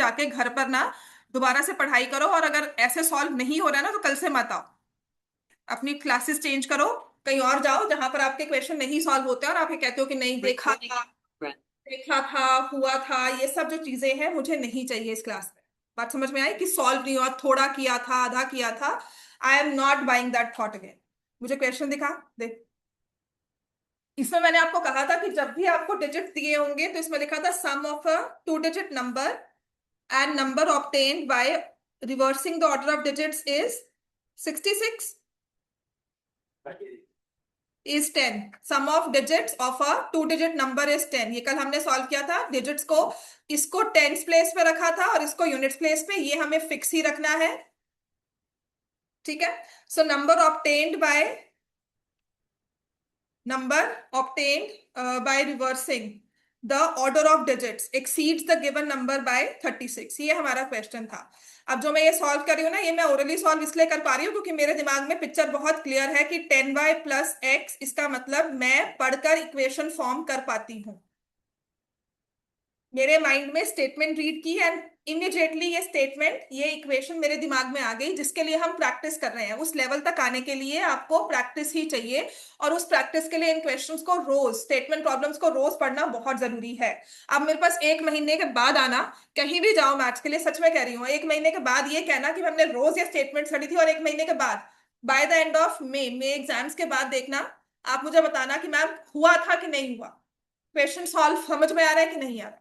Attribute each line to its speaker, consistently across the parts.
Speaker 1: जाके घर पर ना दोबारा से पढ़ाई करो, और अगर ऐसे सॉल्व नहीं हो रहा है ना तो कल से मत आओ, अपनी क्लासेस चेंज करो, कहीं और जाओ जहां पर आपके क्वेश्चन नहीं सॉल्व होते और आप ये कहते हो कि नहीं देखा था, देखा था, हुआ था, ये सब जो चीजें हैं मुझे नहीं चाहिए इस क्लास में। बात समझ में आई कि सॉल्व नहीं हुआ, थोड़ा किया था, आधा किया था, I am not buying that thought again. मुझे क्वेश्चन दिखा दे। इसमें मैंने आपको कहा था कि जब भी आपको डिजिट दिए होंगे तो इसमें लिखा था sum of a two digit number and number obtained by reversing the order of digits is 66 is 10। Sum of digits of a two digit number is 10। ये कल हमने सॉल्व किया था डिजिट्स को, इसको टेंस प्लेस पे रखा था और इसको यूनिट्स प्लेस पे, ये हमें फिक्स ही रखना है। ठीक है। सो number obtained by reversing the order of digits exceeds the given number by 36। ये हमारा क्वेश्चन था। अब जो मैं ये सॉल्व कर रही हूँ ना, ये मैं ओरली सॉल्व इसलिए कर पा रही हूँ क्योंकि मेरे दिमाग में पिक्चर बहुत क्लियर है कि 10y प्लस एक्स, इसका मतलब मैं पढ़कर इक्वेशन फॉर्म कर पाती हूँ। मेरे माइंड में स्टेटमेंट रीड की एंड इमिडिएटली ये स्टेटमेंट, ये इक्वेशन मेरे दिमाग में आ गई, जिसके लिए हम प्रैक्टिस कर रहे हैं। उस लेवल तक आने के लिए आपको प्रैक्टिस ही चाहिए, और उस प्रैक्टिस के लिए इन क्वेश्चंस को रोज, स्टेटमेंट प्रॉब्लम्स को रोज पढ़ना बहुत जरूरी है। अब मेरे पास एक महीने के बाद आना, कहीं भी जाओ मैथ्स के लिए, सच में कह रही हूँ, एक महीने के बाद ये कहना कि हमने रोज ये स्टेटमेंट पढ़ी थी, और एक महीने के बाद bye the end of May exams के बाद देखना, आप मुझे बताना कि मैम हुआ था कि नहीं हुआ, क्वेश्चन सॉल्व समझ में आ रहा है कि नहीं आ रहा।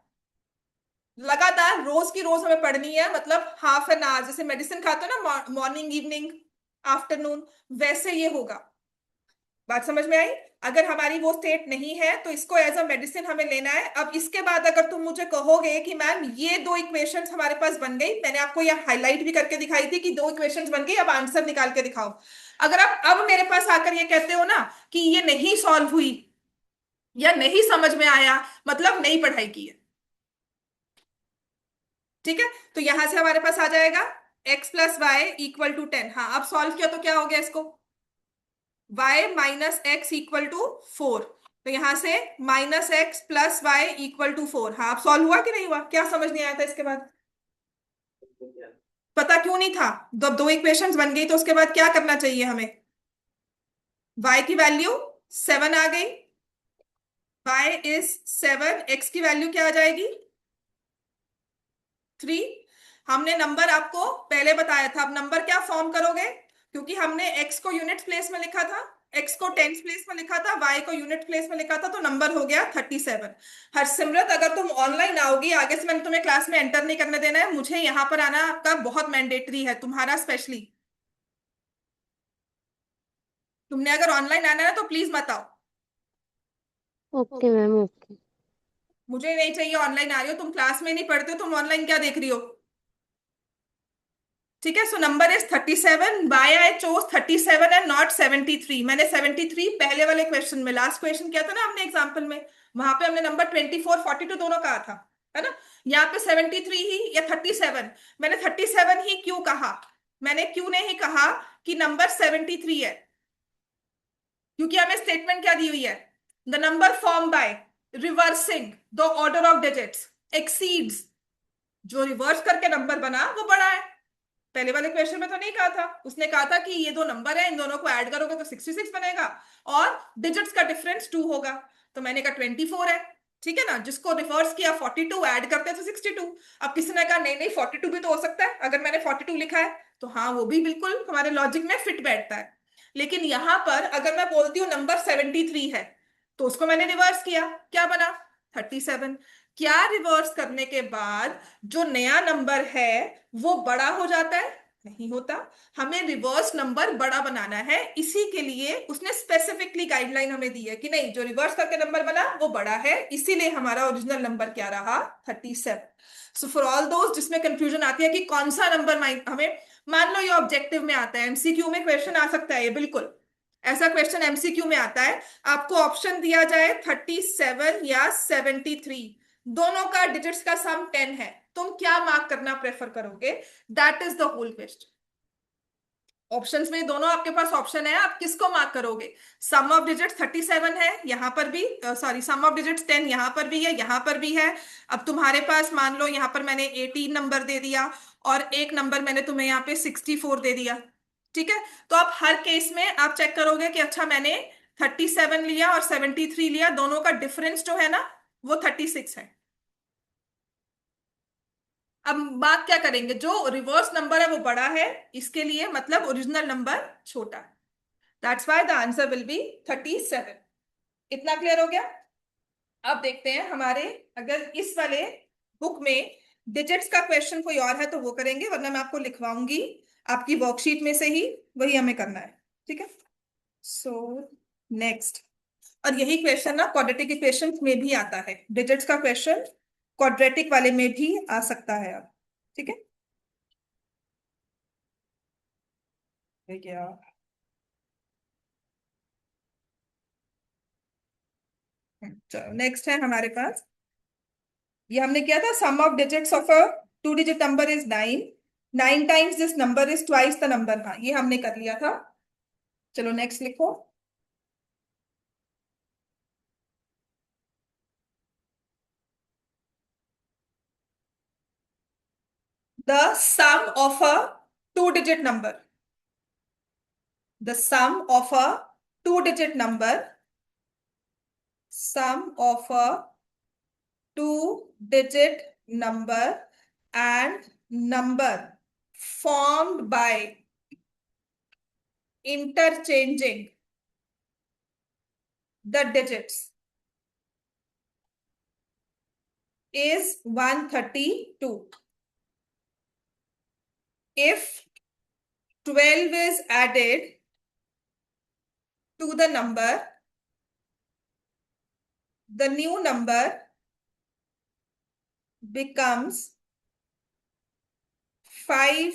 Speaker 1: लगातार रोज की रोज हमें पढ़नी है, मतलब हाफ एन आवर, जैसे मेडिसिन खाते हो ना मॉर्निंग इवनिंग आफ्टरनून, वैसे ये होगा। बात समझ में आई। अगर हमारी वो स्टेट नहीं है तो इसको एज अ मेडिसिन हमें लेना है। अब इसके बाद अगर तुम मुझे कहोगे कि मैम ये दो इक्वेशंस हमारे पास बन गई, मैंने आपको ये हाईलाइट भी करके दिखाई थी कि दो इक्वेशंस बन गई, अब आंसर निकाल के दिखाओ। अगर आप अब मेरे पास आकर ये कहते हो ना कि ये नहीं सॉल्व हुई या नहीं समझ में आया, मतलब नहीं पढ़ाई की है। ठीक है, तो यहां से हमारे पास आ जाएगा x plus Y equal to 10। हाँ, अब सॉल्व किया तो क्या हो गया इसको, y minus x equal to 4। तो यहां से minus x plus Y equal to 4। हाँ, अब सॉल्व हुआ कि नहीं हुआ, क्या समझ नहीं आया था इसके बाद, पता क्यों नहीं था। जब दो इक्वेशंस बन गई तो उसके बाद क्या करना चाहिए हमें, y की वैल्यू 7 आ गई, y इज 7, x की वैल्यू क्या आ जाएगी 3। हमने नंबर आपको पहले बताया था, अब नंबर क्या फॉर्म करोगे, क्योंकि हमने x को यूनिट प्लेस में लिखा था, x को टेंस प्लेस में लिखा था, y को यूनिट प्लेस में लिखा था, तो नंबर हो गया 37। हरसिमरत, अगर तुम ऑनलाइन आओगी, आगे से मैंने तुम्हें क्लास में एंटर नहीं करने देना है, मुझे यहाँ पर आना आपका बहुत मैंडेटरी है, तुम्हारा स्पेशली। तुमने अगर ऑनलाइन आना है ना तो प्लीज मत आओ,
Speaker 2: ओके मैम, ओके।
Speaker 1: मुझे नहीं चाहिए ऑनलाइन आ रही हो, तुम क्लास में नहीं पढ़ते हो, तुम ऑनलाइन क्या देख रही हो। ठीक है, so number is 37, by I chose 37 and not 73। मैंने 73 पहले वाले क्वेश्चन में, लास्ट क्वेश्चन किया था ना हमने एग्जांपल में, वहां पे हमने नंबर 24 42 दोनों कहा था, है ना। यहाँ पे 73 ही या 37, मैंने 37 ही क्यों कहा, मैंने क्यों नहीं कहा कि नंबर 73 है, क्योंकि हमें स्टेटमेंट क्या दी हुई है, the number form by reversing the order of digits exceeds, जो रिवर्स करके नंबर बना वो बड़ा है। पहले वाले क्वेश्चन में तो नहीं कहा था, उसने कहा था कि ये दो नंबर है, इन दोनों को ऐड करोगे तो 66 बनेगा, और डिजिट्स का डिफरेंस 2 होगा। तो मैंने कहा 24 है। ठीक है ना, जिसको रिवर्स किया 42 ऐड करते हैं तो 62। अब किसी ने कहा नहीं नहीं 42 भी तो हो सकता है, अगर मैंने 42 लिखा है तो हाँ वो भी बिल्कुल हमारे लॉजिक में फिट बैठता है। लेकिन यहां पर अगर मैं बोलती हूँ नंबर 73 है, तो उसको मैंने रिवर्स किया, क्या बना 37। क्या रिवर्स करने के बाद जो नया नंबर है वो बड़ा हो जाता है, नहीं होता। हमें रिवर्स नंबर बड़ा बनाना है, इसी के लिए उसने स्पेसिफिकली गाइडलाइन हमें दी है कि नहीं, जो रिवर्स करके नंबर बना वो बड़ा है, इसीलिए हमारा ओरिजिनल नंबर क्या रहा 37। सो फॉर ऑल दोस्त जिसमें कंफ्यूजन आती है कि कौन सा नंबर हमें, मान लो ये ऑब्जेक्टिव में आता है, एमसीक्यू में क्वेश्चन आ सकता है, ये बिल्कुल ऐसा क्वेश्चन एमसीक्यू में आता है, आपको ऑप्शन दिया जाए 37 या 73, दोनों का डिजिट्स का सम 10 है, तुम क्या मार्क करना प्रेफर करोगे, that is the whole question. Options में दोनों आपके पास ऑप्शन है, आप किसको मार्क करोगे? सम ऑफ डिजिट्स 37 है यहाँ पर भी, सॉरी सम ऑफ डिजिट्स 10 यहाँ पर भी है, यहाँ पर भी है। अब तुम्हारे पास मान लो यहाँ पर मैंने 18 नंबर दे दिया और एक नंबर मैंने तुम्हें यहाँ पे 64 दे दिया। ठीक है, तो आप हर केस में आप चेक करोगे कि अच्छा मैंने 37 लिया और 73 लिया, दोनों का डिफरेंस जो है ना वो 36 है। अब बात क्या करेंगे, जो रिवर्स नंबर है वो बड़ा है, इसके लिए मतलब ओरिजिनल नंबर छोटा है। That's why the answer will be 37। इतना क्लियर हो गया? अब देखते हैं हमारे, अगर इस वाले बुक में डिजिट्स का क्वेश्चन कोई और है तो वो करेंगे, वरना मैं आपको लिखवाऊंगी आपकी वर्कशीट में से ही, वही हमें करना है। ठीक है, सो नेक्स्ट। और यही क्वेश्चन ना क्वाड्रेटिक इक्वेशन में भी आता है, डिजिट्स का क्वेश्चन क्वाड्रेटिक वाले में भी आ सकता है अब। ठीक है, क्या चलो नेक्स्ट है हमारे पास, ये हमने किया था, sum of digits of a two digit number is 9, 9 times this number is twice the number. हाँ, ये हमने कर लिया था। चलो नेक्स्ट लिखो। The sum of a two digit number, the sum of a two digit number, sum of a two digit number and number formed by interchanging the digits is 132. If 12 is added to the number, the new number becomes 5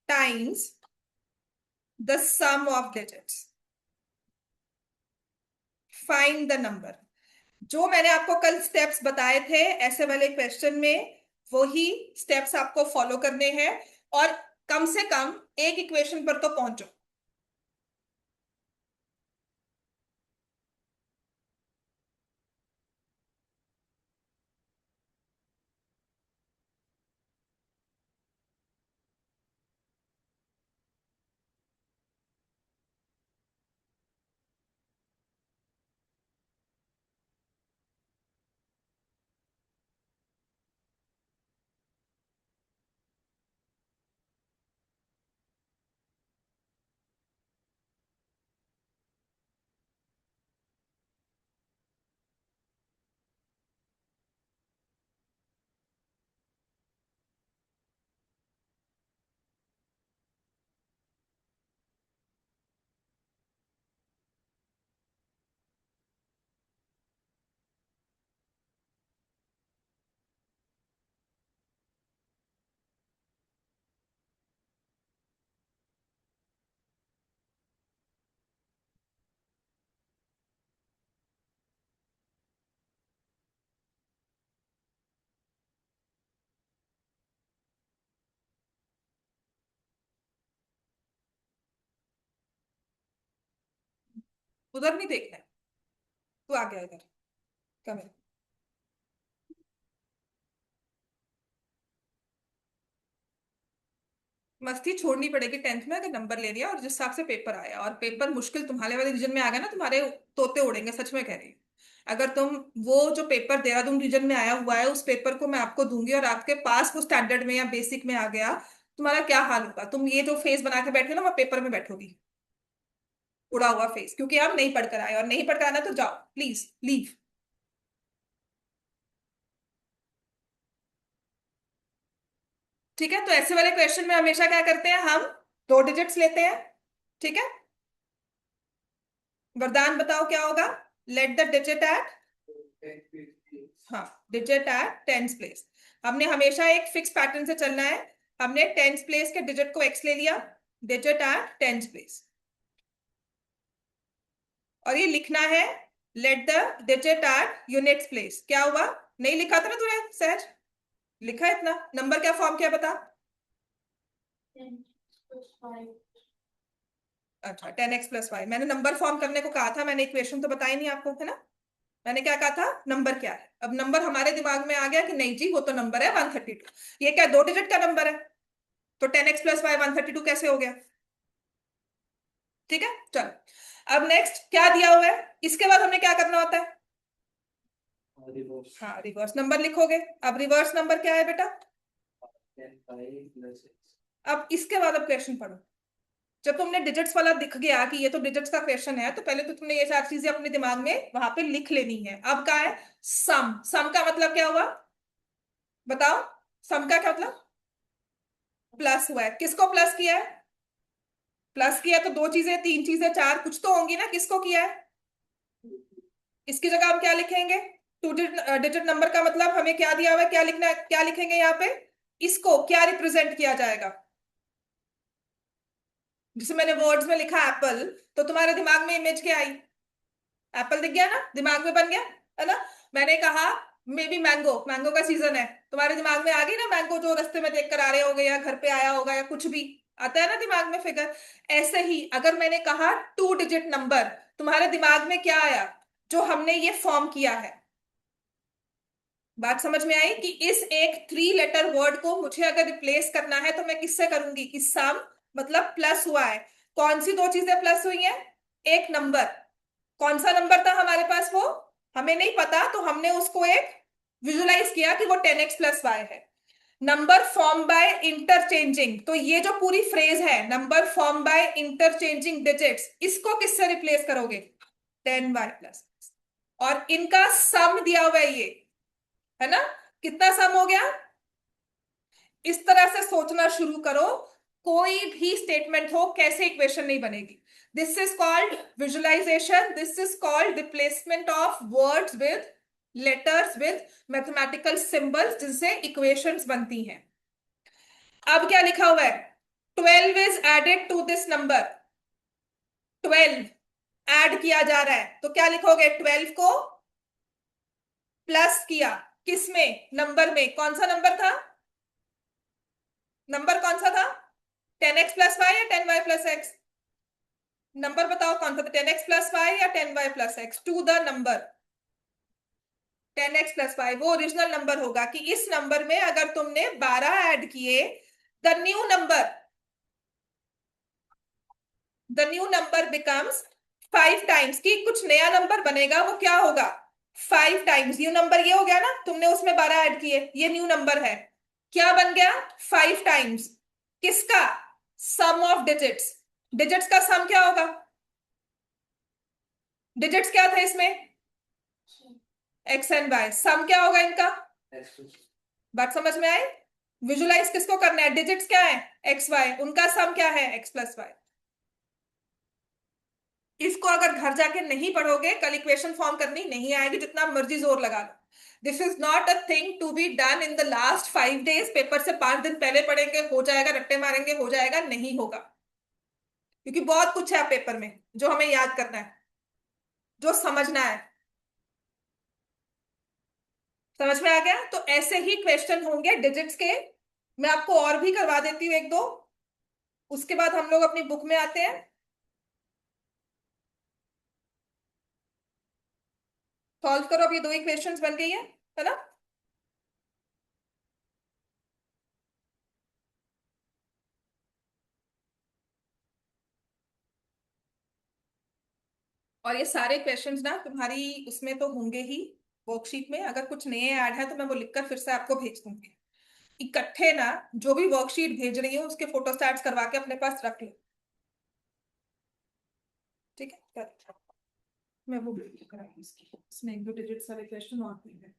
Speaker 1: times the sum of digits. Find the number. जो मैंने आपको कल steps बताए थे ऐसे वाले question में, वही स्टेप्स आपको फॉलो करने हैं, और कम से कम एक इक्वेशन पर तो पहुंचो। उधर नहीं देखना है, तू आ गया इधर, कम है। मस्ती छोड़नी पड़ेगी, 10th में अगर नंबर ले लिया और जिस हिसाब से पेपर आया, और पेपर मुश्किल तुम्हारे वाले रीजन में आ गया ना, तुम्हारे तोते उड़ेंगे, सच में कह रही हूँ। अगर तुम वो जो पेपर देहरादून रीजन में आया हुआ है उस पेपर को मैं आपको दूंगी और आपके पास वो स्टैंडर्ड में या बेसिक में आ गया, तुम्हारा क्या हाल होगा? तुम ये जो फेस बना के बैठे हो ना, वो पेपर में बैठोगी उड़ा हुआ फेस, क्योंकि आप नहीं पढ़कर आए, और नहीं पढ़कर आना तो जाओ प्लीज लीव। ठीक है, तो ऐसे वाले क्वेश्चन में हमेशा क्या करते हैं हम, दो डिजिट्स लेते हैं। ठीक है, वरदान बताओ क्या होगा? लेट द डिजिट एट, हाँ, डिजिट एट टेंस प्लेस। हमने हमेशा एक फिक्स पैटर्न से चलना है। हमने टेंस प्लेस के डिजिट को एक्स ले लिया, डिजिट एट टेंस प्लेस, और ये लिखना है let the digit at units place. क्या हुआ? नहीं लिखा था ना तूने सहज? लिखा है इतना? नंबर क्या फॉर्म क्या बता? अच्छा, 10x+y, मैंने नंबर फॉर्म करने को कहा था, मैंने इक्वेशन तो बताई नहीं आपको, है ना। मैंने क्या कहा था, नंबर क्या है। अब नंबर हमारे दिमाग में आ गया कि नहीं जी वो तो नंबर है 132, ये क्या 2 डिजिट का नंबर है, तो 10x+y 132 कैसे हो गया। ठीक है, चलो अब नेक्स्ट क्या दिया हुआ है, इसके बाद हमें क्या करना होता है। हाँ, रिवर्स नंबर लिखोगे। अब रिवर्स नंबर क्या है बेटा। अब इसके बाद अब क्वेश्चन पढ़ो। जब तुमने डिजिट्स वाला दिख गया कि ये तो डिजिट्स का क्वेश्चन है, तो पहले तो तुमने ये 4 चीजें अपने दिमाग में वहां पे लिख लेनी है। अब क्या है, सम। सम का मतलब क्या हुआ, बताओ। सम का क्या मतलब, प्लस हुआ है। किसको प्लस किया है, प्लस किया तो 2 चीजें, 3 चीजें, 4 कुछ तो होंगी ना, किसको किया है। इसकी जगह हम क्या लिखेंगे, 2 डिजिट नंबर का मतलब हमें क्या दिया हुआ है, क्या लिखना है, क्या लिखेंगे यहाँ पे, इसको क्या रिप्रेजेंट किया जाएगा। जैसे मैंने वर्ड्स में लिखा एप्पल, तो तुम्हारे दिमाग में इमेज क्या आई, एप्पल दिख गया ना, दिमाग में बन गया, है ना। मैंने कहा मे बी मैंगो, मैंगो का सीजन है, तुम्हारे दिमाग में आ गई ना मैंगो, जो रास्ते में देख कर आ रहे होगे या घर पे आया होगा या कुछ भी आता है ना दिमाग में फिगर। ऐसे ही अगर मैंने कहा 2 डिजिट नंबर, तुम्हारे दिमाग में क्या आया, जो हमने ये फॉर्म किया है। बात समझ में आई कि इस एक 3 लेटर वर्ड को मुझे अगर रिप्लेस करना है तो मैं किससे करूंगी, कि सम, मतलब प्लस हुआ है। कौन सी 2 चीजें प्लस हुई हैं, एक नंबर, कौन सा नंबर था हमारे पास वो हमें नहीं पता, तो हमने उसको एक विजुलाइज किया कि वो 10x+y है। नंबर फॉर्म बाय इंटरचेंजिंग, तो ये जो पूरी फ्रेज है, number form by interchanging digits, इसको किससे रिप्लेस करोगे, 10y+, और इनका सम दिया हुआ है ये, है ना। कितना सम हो गया, इस तरह से सोचना शुरू करो। कोई भी स्टेटमेंट हो, कैसे इक्वेशन नहीं बनेगी। This is called visualisation, this is called replacement of words with letters with mathematical symbols, जिनसे इक्वेशंस बनती हैं। अब क्या लिखा हुआ है, 12 is added to this number, 12 add किया जा रहा है, तो क्या लिखोगे, 12 को प्लस किया, किसमें, नंबर में, कौन सा नंबर था, नंबर कौन सा था, 10x+y या 10y+x, नंबर बताओ कौन सा था, 10x+y या 10y+x, to the number 10x+y, वो ओरिजिनल नंबर होगा कि इस नंबर में अगर तुमने 12 ऐड किए, the new number, the new number becomes 5 times, की कुछ नया नंबर बनेगा, वो क्या होगा, 5 टाइम्स। न्यू नंबर ये हो गया ना, तुमने उसमें 12 ऐड किए, ये न्यू नंबर है, क्या बन गया, 5 टाइम्स। किसका, सम ऑफ डिजिट्स, डिजिट्स का सम क्या होगा, डिजिट्स क्या था इसमें, x and y, सम क्या होगा इनका, बात समझ में आई। विजुलाइज किसको करना है, डिजिट्स क्या है, XY, उनका सम क्या है, x+y। इसको अगर घर जाके नहीं पढ़ोगे, कल इक्वेशन फॉर्म करनी नहीं आएगी, जितना मर्जी जोर लगा लो। This is not a thing to be done in the last 5 days, paper से 5 दिन पहले पढ़ेंगे हो जाएगा, रट्टे मारेंगे हो जाएगा, नहीं होगा। क्योंकि बहुत कुछ है पेपर में जो हमें याद करना है, जो समझना है। समझ में आ गया, तो ऐसे ही क्वेश्चन होंगे डिजिट्स के। मैं आपको और भी करवा देती हूँ एक दो, उसके बाद हम लोग अपनी बुक में आते हैं। सॉल्व करो, अब ये 2 ही क्वेश्चंस बन गई है ना। और ये सारे क्वेश्चंस ना तुम्हारी उसमें तो होंगे ही, वर्कशीट में। अगर कुछ नए ऐड है तो मैं वो लिखकर फिर से आपको भेज दूंगी। इकट्ठे ना, जो भी वर्कशीट भेज रही हूँ उसके फोटोस्टैट्स करवा के अपने पास रख लो, ठीक है। मैं वो वीडियो कराऊंगी इसकी, इसमें 1-2 डिजिट्स वाले क्वेश्चन और भी हैं।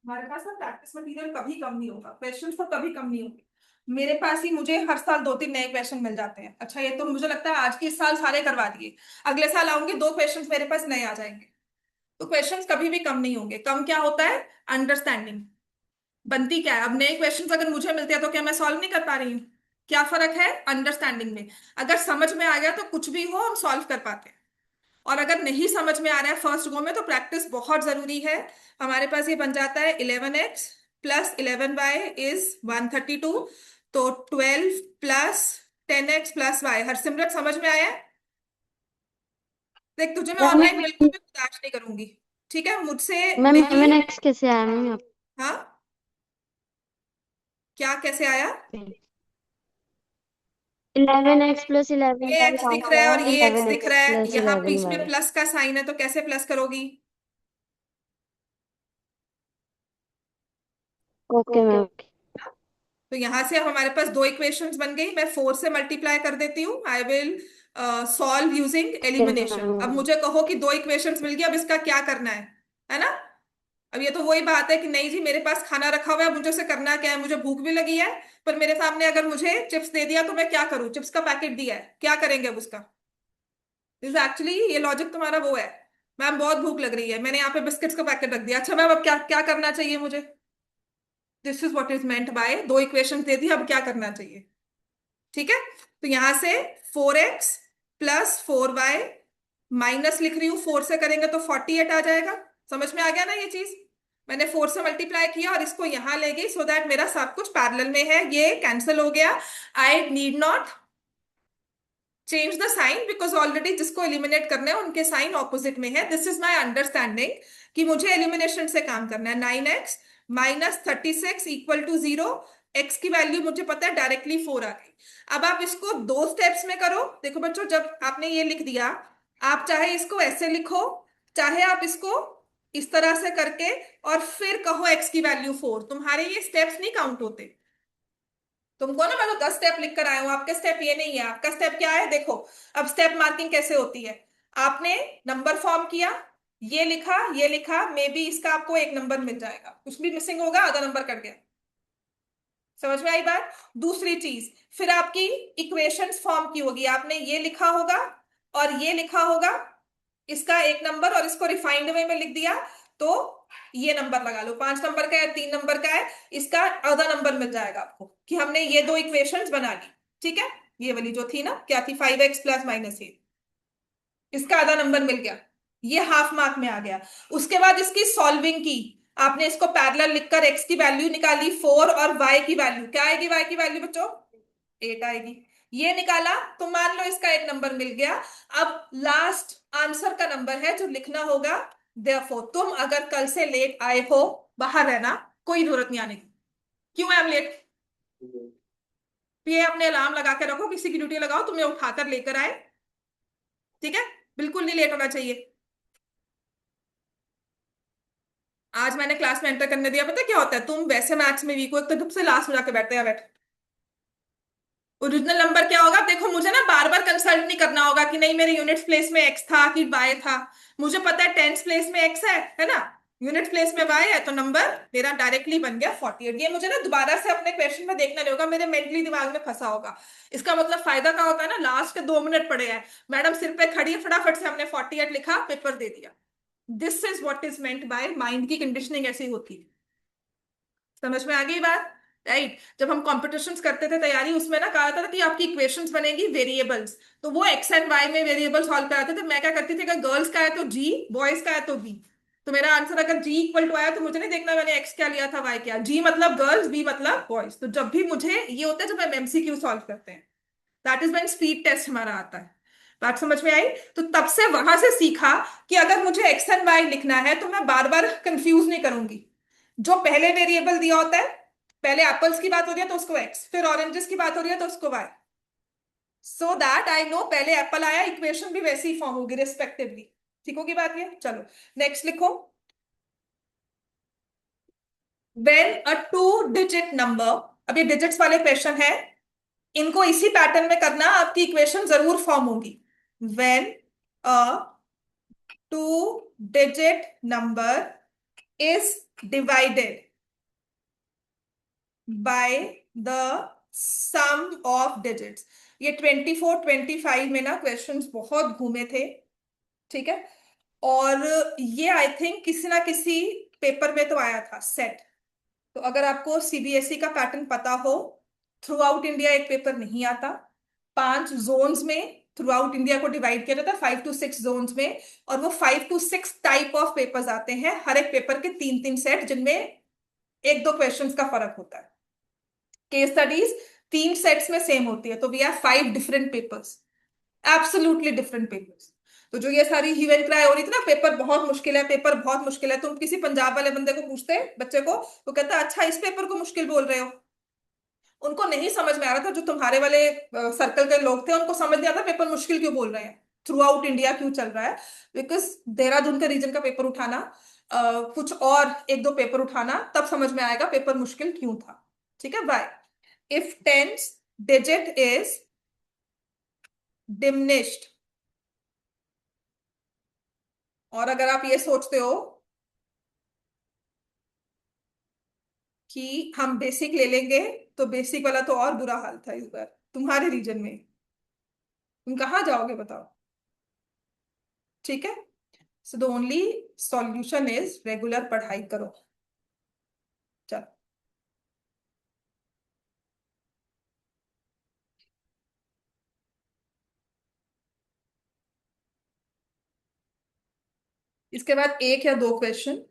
Speaker 1: हमारे पास ना प्रैक्टिस मटेरियल कभी कम नहीं होगा, क्वेश्चंस तो कभी कम नहीं होंगे। मेरे पास ही मुझे हर साल 2-3 नए क्वेश्चन मिल जाते हैं। अच्छा, ये तो मुझे लगता है आज के इस साल सारे करवा दिए, अगले साल आऊंगे 2 क्वेश्चंस मेरे पास नए आ जाएंगे। तो क्वेश्चंस कभी भी कम नहीं होंगे। कम क्या होता है? अंडरस्टैंडिंग। बनती क्या है, अब नए क्वेश्चंस अगर मुझे मिलते हैं तो क्या मैं सॉल्व नहीं कर पा रही हूँ? क्या फर्क है अंडरस्टैंडिंग में? अगर समझ में आ गया तो कुछ भी हो हम सॉल्व कर पाते हैं, और अगर नहीं समझ में आ रहा है फर्स्ट गो में तो प्रैक्टिस बहुत जरूरी है। हमारे पास ये बन जाता है 11x प्लस 11y इज 132। तो 12 plus 10x plus Y. Harsimrat समझ में आया है? देख तुझे मैं
Speaker 2: मैम
Speaker 1: ऑनलाइन बिल्कुल भी बर्दाश्त नहीं करूंगी, ठीक है? मुझसे
Speaker 2: मैम
Speaker 1: नहीं।
Speaker 2: 11x कैसे आया मैम यहाँ
Speaker 1: हाँ, क्या कैसे आया?
Speaker 2: पे? 11x प्लस 11
Speaker 1: ये
Speaker 2: y
Speaker 1: x
Speaker 2: कहाँ
Speaker 1: दिख रहा
Speaker 2: से
Speaker 1: है
Speaker 2: आया?
Speaker 1: और ये x दिख
Speaker 2: 11x
Speaker 1: रहा है,
Speaker 2: प्लस
Speaker 1: यहाँ
Speaker 2: 11
Speaker 1: बीच में
Speaker 2: y।
Speaker 1: प्लस का साइन है तो कैसे प्लस करोगी?
Speaker 2: Okay ma'am.
Speaker 1: तो यहां से अब हमारे पास दो इक्वेशंस बन गई। मैं 4 से मल्टीप्लाई कर देती हूँ। I will solve using
Speaker 2: okay
Speaker 1: elimination. अब
Speaker 2: मैम।
Speaker 1: मुझे कहो कि दो इक्वेशंस मिल गई, अब इसका क्या करना है ना? अब ये तो वही बात है कि नहीं जी मेरे पास खाना रखा हुआ है, मुझे उसे करना क्या है? मुझे भूख भी लगी है, पर मेरे सामने अगर मुझे चिप्स दे दिया तो मैं क्या करूं? चिप्स का पैकेट दिया है, क्या करेंगे अब उसका? दिस एक्चुअली ये लॉजिक तुम्हारा वो है। मैम बहुत भूख लग रही है, मैंने यहाँ पे बिस्किट्स का पैकेट रख दिया। अच्छा मैम अब क्या क्या करना चाहिए मुझे? This is what is meant by दो इक्वेशन दे दी, अब क्या करना चाहिए? ठीक है, तो यहां से 4x प्लस 4y माइनस लिख रही हूं, 4 से करेंगे तो 48 आ जाएगा। समझ में आ गया ना ये चीज? मैंने 4 से मल्टीप्लाई किया और इसको यहां ले गई सो दैट मेरा सब कुछ पैरेलल में है, ये कैंसिल हो गया। I need not change the sign because already जिसको एलिमिनेट करना है उनके साइन ऑपोजिट में है। दिस इज माई अंडरस्टैंडिंग कि मुझे एलिमिनेशन से काम करना है। 9x minus 36 equal to 0। X की वैल्यू मुझे पता है डायरेक्टली 4 आ गई। अब आप इसको दो स्टेप्स में करो। देखो बच्चों, जब आपने ये लिख दिया, आप चाहे इसको ऐसे लिखो, चाहे आप इसको इस तरह से करके और फिर कहो एक्स की वैल्यू 4, तुम्हारे ये स्टेप्स नहीं काउंट होते। तुमको ना मैं तो 10 स्टेप लिख कर आया हूं, आपके स्टेप ये नहीं है। आपका स्टेप क्या है देखो। अब स्टेप मार्किंग कैसे होती है? आपने नंबर फॉर्म किया, ये लिखा ये लिखा, मे बी इसका आपको एक नंबर मिल जाएगा, कुछ भी मिसिंग होगा आधा नंबर कट गया। समझ में आई बात? दूसरी चीज, फिर आपकी इक्वेशंस फॉर्म की होगी, आपने ये लिखा होगा और ये लिखा होगा, इसका एक नंबर और इसको रिफाइंड वे में लिख दिया, तो ये नंबर लगा लो, 5 नंबर का है 3 नंबर का है, इसका आधा नंबर मिल जाएगा आपको कि हमने ये दो इक्वेशंस बना ली। ठीक है, ये वाली जो थी ना, क्या थी, 5x प्लस माइनस ये, इसका आधा नंबर मिल गया, ये हाफ मार्क में आ गया। उसके बाद इसकी सॉल्विंग की, आपने इसको पैरेलल लिखकर x की वैल्यू निकाली 4 और y की वैल्यू क्या आएगी? y की वैल्यू बच्चों 8 आएगी। ये निकाला तो मान लो इसका एक नंबर मिल गया। अब लास्ट आंसर का नंबर है जो लिखना होगा। देयरफॉर तुम अगर कल से लेट आए हो, बाहर रहना, कोई जरूरत नहीं आने की। क्यों है हम लेट? ये अपने अलार्म लगा के रखो, किसी की ड्यूटी लगाओ, तुम्हें उठाकर लेकर आए। ठीक है, बिल्कुल नहीं लेट होना चाहिए। आज मैंने क्लास में एंटर करने दिया, पता है क्या होता है? तुम वैसे मैथ्स में वीक हो, एक तो तुमसे लास्ट में जाके बैठते हैं, बैठ। ओरिजिनल नंबर क्या होगा? देखो मुझे ना बार बार कंसल्ट नहीं करना होगा कि नहीं मेरे यूनिट प्लेस में एक्स था कि वाई था। मुझे पता है टेंस प्लेस में एक्स है ना, यूनिट प्लेस में वाई है, तो नंबर मेरा डायरेक्टली बन गया 48। ये मुझे ना दोबारा से अपने क्वेश्चन में देखना नहीं होगा, मेरे मेंटली दिमाग में फंसा होगा। इसका मतलब फायदा क्या होता है ना, लास्ट के 2 मिनट पड़े हैं, मैडम सिर पे खड़ी है, फटाफट से हमने 48 लिखा, पेपर दे दिया। This is what is meant by mind की कंडीशनिंग ऐसी होती है। समझ में आ गई बात? राइट, जब हम कॉम्पिटिशन्स करते थे तैयारी, उसमें ना कहा था कि आपकी इक्वेशंस बनेगी वेरिएबल्स, तो वो एक्स एंड वाई में वेरिएबल सॉल्व कराते थे। मैं क्या करती थी, अगर गर्ल्स का है तो जी, बॉयज का है तो बी। तो मेरा आंसर अगर जी इक्वल टू आया तो मुझे नहीं देखना मैंने एक्स क्या लिया था वाई क्या, जी मतलब गर्ल्स, बी मतलब बॉयज। तो जब भी मुझे ये होता है जब हम एमसीक्यू सॉल्व करते हैं, that is when speed test हमारा आता है। बात समझ में आई? तो तब से वहां से सीखा कि अगर मुझे एक्स एंड वाई लिखना है तो मैं बार बार कंफ्यूज नहीं करूंगी। जो पहले वेरिएबल दिया होता है, पहले एप्पल्स की बात हो रही है तो उसको एक्स, फिर ऑरेंजेस की बात हो रही है तो उसको y, so that I know पहले एप्पल आया, इक्वेशन भी वैसी ही फॉर्म होगी रिस्पेक्टिवली। ठीक होगी बात ये? चलो नेक्स्ट लिखो। When a two digit number, अब ये डिजिट्स वाले क्वेश्चन है, इनको इसी पैटर्न में करना, आपकी इक्वेशन जरूर फॉर्म होगी। When a two digit number is divided by the sum of digits. ये 24 25 में ना क्वेश्चंस बहुत घूमे थे। ठीक है, और ये आई थिंक किसी ना किसी पेपर में तो आया था, सेट। तो अगर आपको सीबीएसई का पैटर्न पता हो, थ्रू आउट इंडिया एक पेपर नहीं आता, 5 जोन्स में थ्रू आउट इंडिया को डिवाइड किया जाता है, 5 to 6 जोन्स में। और वो 5 to 6 टाइप ऑफ पेपर्स आते हैं, हर एक पेपर के 3 3 सेट, जिनमें एक दो क्वेश्चंस का फर्क होता है। केस स्टडीज 3 सेट्स में सेम होती है, तो we have 5 different papers, absolutely different papers. तो जो ये सारी ह्यू एंड क्राई हो रही थी ना, पेपर बहुत मुश्किल है, पेपर बहुत मुश्किल है, तुम किसी पंजाब वाले बंदे को पूछते, बच्चे को, तो कहता अच्छा इस पेपर को मुश्किल बोल रहे हो। उनको नहीं समझ में आ रहा था, जो तुम्हारे वाले सर्कल के लोग थे उनको समझ नहीं आता पेपर मुश्किल क्यों बोल रहे हैं, थ्रू आउट इंडिया क्यों चल रहा है। बिकॉज देहरादून के रीजन का पेपर उठाना, कुछ और एक दो पेपर उठाना, तब समझ में आएगा पेपर मुश्किल क्यों था। ठीक है, bye. If tens digit is diminished, और अगर आप ये सोचते हो कि हम बेसिक ले लेंगे, तो बेसिक वाला तो और बुरा हाल था इस बार तुम्हारे रीजन में, तुम कहाँ जाओगे बताओ। ठीक है, so the only solution is regular पढ़ाई करो। चलो, इसके बाद एक या दो क्वेश्चन।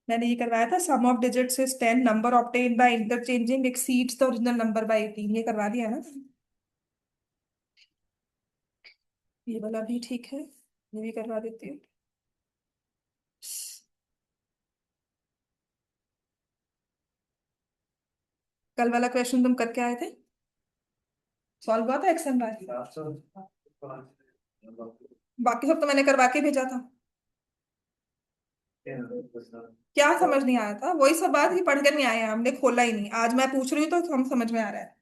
Speaker 1: मैंने ये करवाया था, sum of digits is 10, number obtained by interchanging exceeds the original number by 18, ये करवा दिया ना। ये वाला भी ठीक है, ये भी करवा देती हूँ। कल वाला क्वेश्चन तुम करके आए थे, सॉल्व हुआ था एक्शन बाय। बाकी सब तो मैंने करवा के भेजा था। क्या समझ नहीं आया था, वही सब बात ही पढ़ कर नहीं आए हैं, हमने खोला ही नहीं, आज मैं पूछ रही हूँ तो हम समझ में आ रहा है।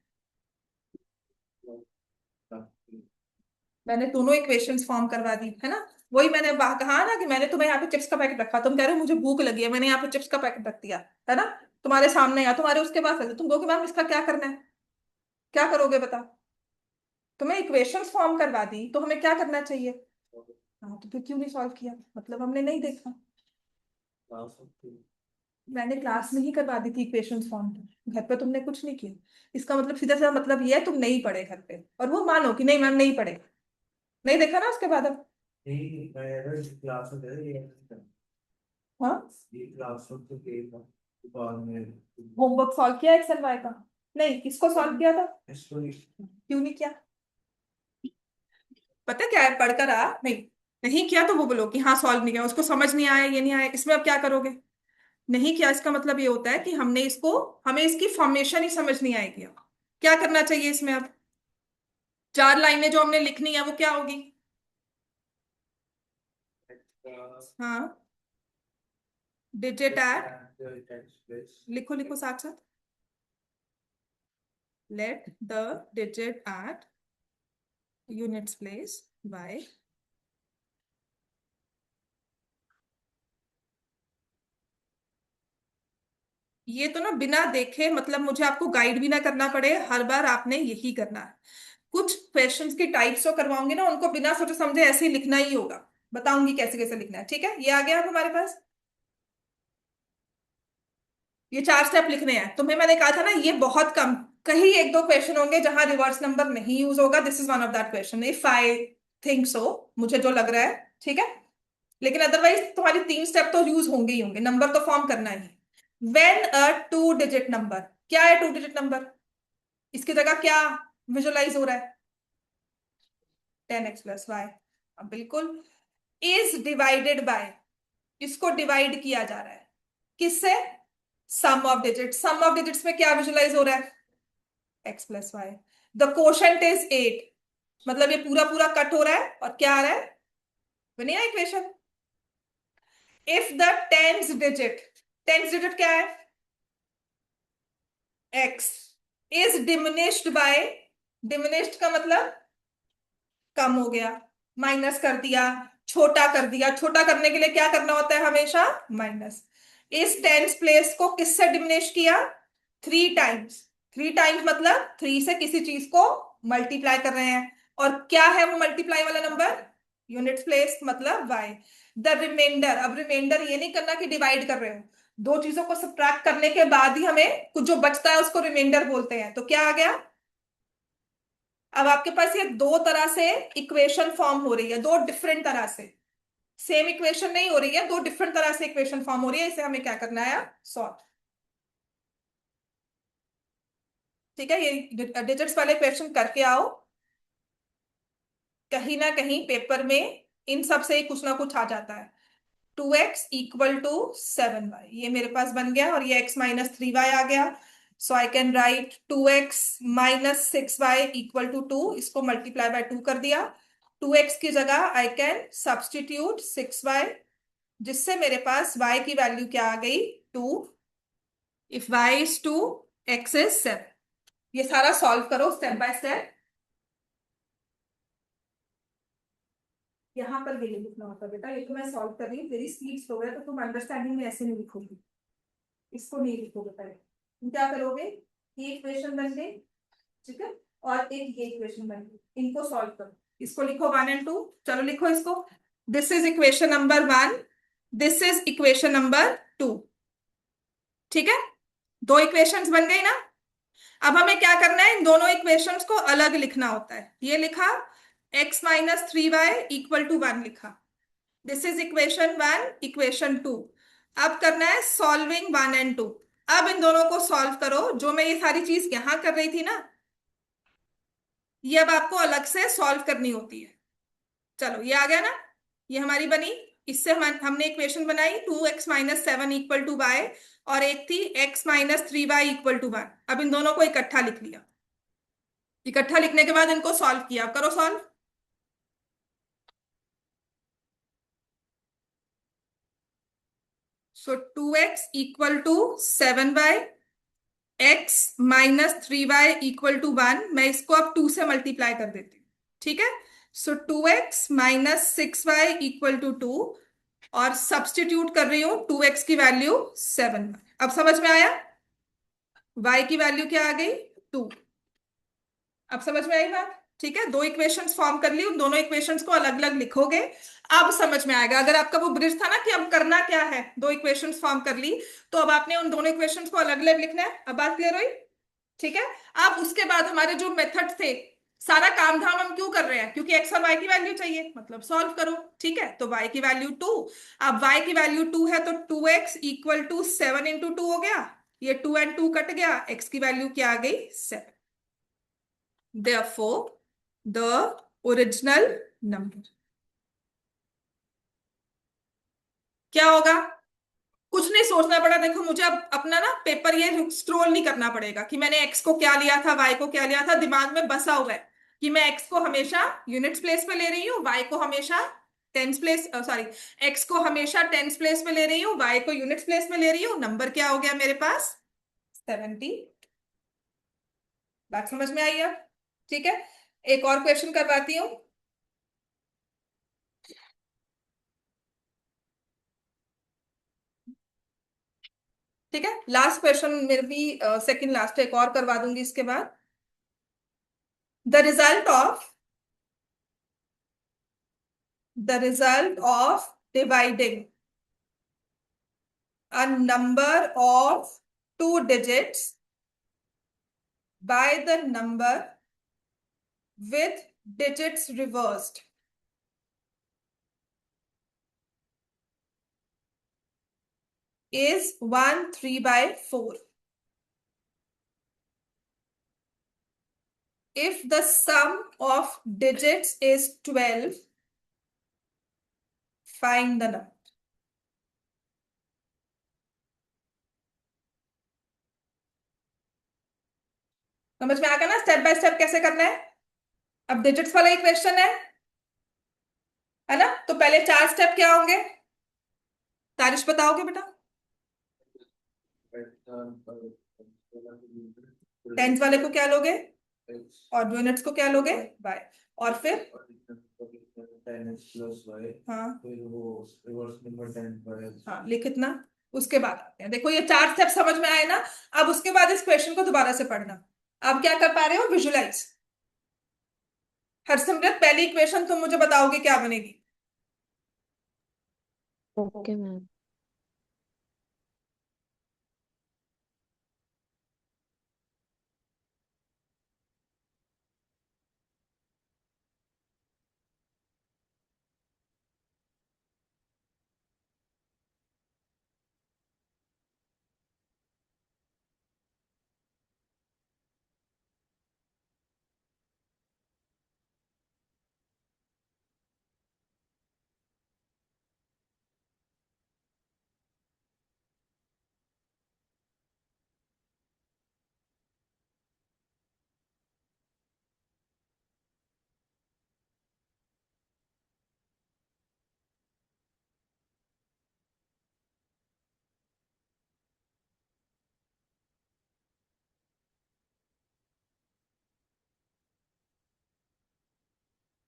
Speaker 1: मैंने दोनों इक्वेशंस फॉर्म करवा दी है ना। वही मैंने कहा ना कि मैंने तुम्हें यहाँ पे चिप्स का पैकेट रखा, तुम कह रहे हो मुझे भूख लगी है, मैंने यहाँ पे चिप्स का पैकेट रख दिया, है ना, तुम्हारे सामने, या तुम्हारे उसके पास है, तुम कहोगे मैम इसका क्या करना है, क्या करोगे बताओ। तुम्हें इक्वेशंस फॉर्म करवा दी तो हमें क्या करना चाहिए। हाँ, तो फिर क्यों नहीं सॉल्व किया, मतलब हमने नहीं देखा। मैंने क्लास में ही करवा दी थी इक्वेशंस फॉर्म, घर पे तुमने कुछ नहीं किया। इसका मतलब सीधा सीधा मतलब ये है तुम नहीं पढ़े घर पे, और वो मानो कि नहीं मैम नहीं पढ़े, नहीं देखा ना उसके बाद अब। हाँ, होमवर्क सॉल्व किया एक्स वाई का, नहीं किसको सॉल्व किया था, क्यों नहीं किया। पता क्या है, पढ़कर आ, नहीं नहीं किया तो वो बोलो कि हाँ सॉल्व नहीं किया, उसको समझ नहीं आया, ये नहीं आया, इसमें अब क्या करोगे। नहीं किया इसका मतलब ये होता है कि हमने इसको, हमें इसकी फॉर्मेशन ही समझ नहीं आएगी। अब क्या करना चाहिए इसमें, अब 4 लाइनें जो हमने लिखनी है वो क्या होगी। हाँ, डिजिट एट, लिखो लिखो साथ साथ, let the digit at units place by. ये तो ना बिना देखे, मतलब मुझे आपको गाइड भी ना करना पड़े, हर बार आपने यही करना है। कुछ क्वेश्चंस की टाइप्स जो करवाऊंगी ना, उनको बिना सोचे समझे ऐसे ही लिखना ही होगा, बताऊंगी कैसे कैसे लिखना है। ठीक है, ये आ गया अब हमारे पास, ये 4 स्टेप लिखने हैं। तुम्हें मैंने कहा था ना ये बहुत कम, कहीं एक दो क्वेश्चन होंगे जहां रिवर्स नंबर नहीं यूज होगा, this is one of that question, if I think so, मुझे जो लग रहा है। ठीक है, लेकिन अदरवाइज तुम्हारी 3 स्टेप तो यूज होंगे ही होंगे, नंबर तो फॉर्म करना ही। वेन अ 2 डिजिट नंबर, क्या है 2 डिजिट नंबर, इसकी जगह क्या विजुलाइज हो रहा है, 10x+y। अब बिल्कुल, इज डिवाइडेड बाय, इसको डिवाइड किया जा रहा है किससे, sum of digit, sum of digits में क्या विजुलाइज हो रहा है, x+y। द कोशेंट इज 8, मतलब ये पूरा पूरा कट हो रहा है, और क्या आ रहा है, बनी ना equation. If the tens digit, tens digit क्या है, x, is diminished by, diminished का मतलब कम हो गया, माइनस कर दिया, छोटा कर दिया। छोटा करने के लिए क्या करना होता है हमेशा? माइनस। इस टेंस प्लेस को किससे डिमिनिश किया? 3 टाइम्स। 3 टाइम्स मतलब 3 से किसी चीज को मल्टीप्लाई कर रहे हैं। और क्या है वो मल्टीप्लाई वाला नंबर? यूनिट प्लेस मतलब y। द रिमाइंडर, अब रिमाइंडर ये नहीं करना कि डिवाइड कर रहे हो, दो चीजों को सब्ट्रैक्ट करने के बाद ही हमें कुछ जो बचता है उसको रिमाइंडर बोलते हैं। तो क्या आ गया? अब आपके पास ये दो तरह से इक्वेशन फॉर्म हो रही है, दो डिफरेंट तरह से। सेम इक्वेशन नहीं हो रही है, दो डिफरेंट तरह से इक्वेशन फॉर्म हो रही है। इसे हमें क्या करना है? सॉल्व। ठीक है, ये डिजिट्स वाले क्वेश्चन करके आओ। कहीं ना कहीं पेपर में इन सब से ही कुछ ना कुछ आ जाता है। 2x = 7y, ये मेरे पास बन गया, और ये x-3y आ गया। So I can write 2x - 6y = 2। इसको मल्टीप्लाई बाय 2 कर दिया। 2x की जगह आई कैन सब्सटीट्यूट 6y, जिससे मेरे पास y की वैल्यू क्या आ गई? 2। If y is 2, x is 7। ये सारा सॉल्व करो स्टेप बाय स्टेप। यहाँ पर ये लिखना होता बेटा, ये तो मैं सॉल्व कर रही हूँ, मेरी स्पीड स्लो है तो तुम अंडरस्टैंडिंग में ऐसे नहीं लिखोगी, इसको नहीं लिखोगे पहले। तुम क्या करोगे? ये इक्वेशन बन गई, ठीक है, और एक ये इक्वेशन बन गई, इनको सॉल्व करो। इसको लिखो 1 और 2। चलो लिखो इसको। This is equation number 1, this is equation number 2। ठीक है, दो इक्वेशंस बन गई ना। अब हमें क्या करना है? इन दोनों इक्वेशंस को अलग लिखना होता है। ये लिखा, x - 3y = 1 लिखा। This is equation 1, equation 2। अब करना है सॉल्विंग 1 और 2। अब इन दोनों को सॉल्व करो। जो मैं ये सारी चीज यहां कर रही थी ना, ये अब आपको अलग से सॉल्व करनी होती है। चलो ये आ गया ना, ये हमारी बनी। इससे हमने इक्वेशन बनाई 2x - 7 = y, और एक थी x - 3y = 1। अब इन दोनों को इकट्ठा लिख लिया। इकट्ठा लिखने के बाद इनको सॉल्व किया। अब करो सॉल्व। सो 2x = 7y, x - 3y = 1। मैं इसको अब 2 से मल्टीप्लाई कर देती हूँ। ठीक है, सो 2x - 6y = 2, और सब्सटीट्यूट कर रही हूं 2x की वैल्यू 7। अब समझ में आया? y की वैल्यू क्या आ गई? 2। अब समझ में आई बात? ठीक है, दो इक्वेशंस फॉर्म कर ली, उन दोनों इक्वेशंस को अलग अलग लिखोगे। अब समझ में आएगा। अगर आपका वो ब्रिज था ना कि अब करना क्या है, दो इक्वेशंस फॉर्म कर ली, तो अब आपने उन दोनों इक्वेशंस को अलग अलग लिखना है। अब बात क्लियर हुई? ठीक है। अब उसके बाद हमारे जो मेथड थे, सारा काम धाम हम क्यों कर रहे हैं? क्योंकि x और y की वैल्यू चाहिए, मतलब सॉल्व करो। ठीक है, तो y की वैल्यू 2। अब y की वैल्यू 2 है तो 2x = 7 × 2 हो गया। ये 2 और 2 कट गया, x की वैल्यू क्या आ गई? 7। Therefore, the original number क्या होगा? कुछ नहीं सोचना पड़ा। देखो मुझे अब अपना ना पेपर ये स्क्रॉल नहीं करना पड़ेगा कि मैंने एक्स को क्या लिया था, वाई को क्या लिया था। दिमाग में बसा हुआ है कि मैं एक्स को हमेशा यूनिट्स प्लेस पे ले रही हूँ, वाई को हमेशा टेंस प्लेस, सॉरी, एक्स को हमेशा टेंस प्लेस में ले रही हूँ, वाई को यूनिट्स प्लेस में ले रही हूँ। नंबर क्या हो गया मेरे पास? 70। बात समझ में आई अब? ठीक है, एक और क्वेश्चन करवाती हूँ। ठीक है, लास्ट क्वेश्चन मेरे भी, सेकंड लास्ट, एक और करवा दूंगी इसके बाद। The result of dividing a number of 2 digits by the number with digits reversed is 1/3/4. If the sum of digits is 12, find the number. समझ में आ गया ना स्टेप बाय स्टेप कैसे करना है? अब डिजिट्स वाला ही क्वेश्चन है ना, तो पहले 4 स्टेप क्या होंगे? तारिश बताओगे बेटा? टेंथ वाले को क्या लोगे? और यूनिट्स को क्या लोगे? बाय। और फिर
Speaker 3: 10x+y,
Speaker 1: हाँ
Speaker 3: फिर वो रिवर्स नंबर 10y।
Speaker 1: हाँ, लिख इतना। उसके बाद आते हैं, देखो ये 4 स्टेप समझ में आए ना। अब उसके बाद इस क्वेश्चन को दोबारा से पढ़ना। अब क्या कर पा रहे हो, विजुलाइज। हरसिमरत पहली इक्वेशन तुम मुझे बताओगे क्या बनेगी।
Speaker 2: Okay ma'am.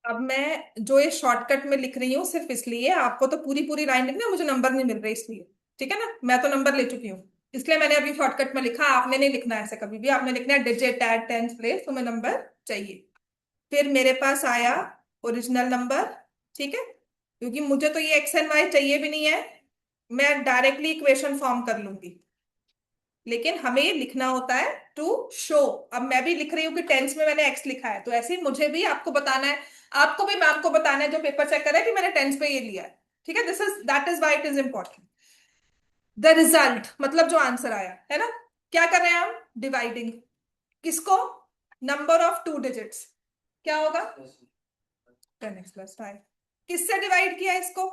Speaker 1: अब मैं जो ये शॉर्टकट में लिख रही हूँ सिर्फ इसलिए, आपको तो पूरी पूरी लाइन लिखना है, मुझे नंबर नहीं मिल रहे इसलिए। ठीक है ना, मैं तो नंबर ले चुकी हूँ, इसलिए मैंने अभी शॉर्टकट में लिखा। आपने नहीं लिखना है ऐसे कभी भी, आपने लिखना है डिजिट एट टेंथ प्लेस, तुम्हें नंबर चाहिए। फिर मेरे पास आया ओरिजिनल नंबर। ठीक है, क्योंकि मुझे तो ये एक्स एंड वाई चाहिए भी नहीं है, मैं डायरेक्टली इक्वेशन फॉर्म कर लूंगी। लेकिन हमें ये लिखना होता है टू शो। अब मैं भी लिख रही हूँ कि टेंस में मैंने एक्स लिखा है, तो ऐसे ही मुझे भी आपको बताना है, आपको भी मैम को बताना है जो पेपर चेक कर रहा है कि मैंने टेंस में ये लिया है। ठीक है, this is that is why it is important. The result मतलब जो आंसर आया है ना, क्या कर रहे हैं हम, डिवाइडिंग। किसको, नंबर ऑफ 2 डिजिट्स, क्या होगा 10x+5। किससे डिवाइड किया इसको,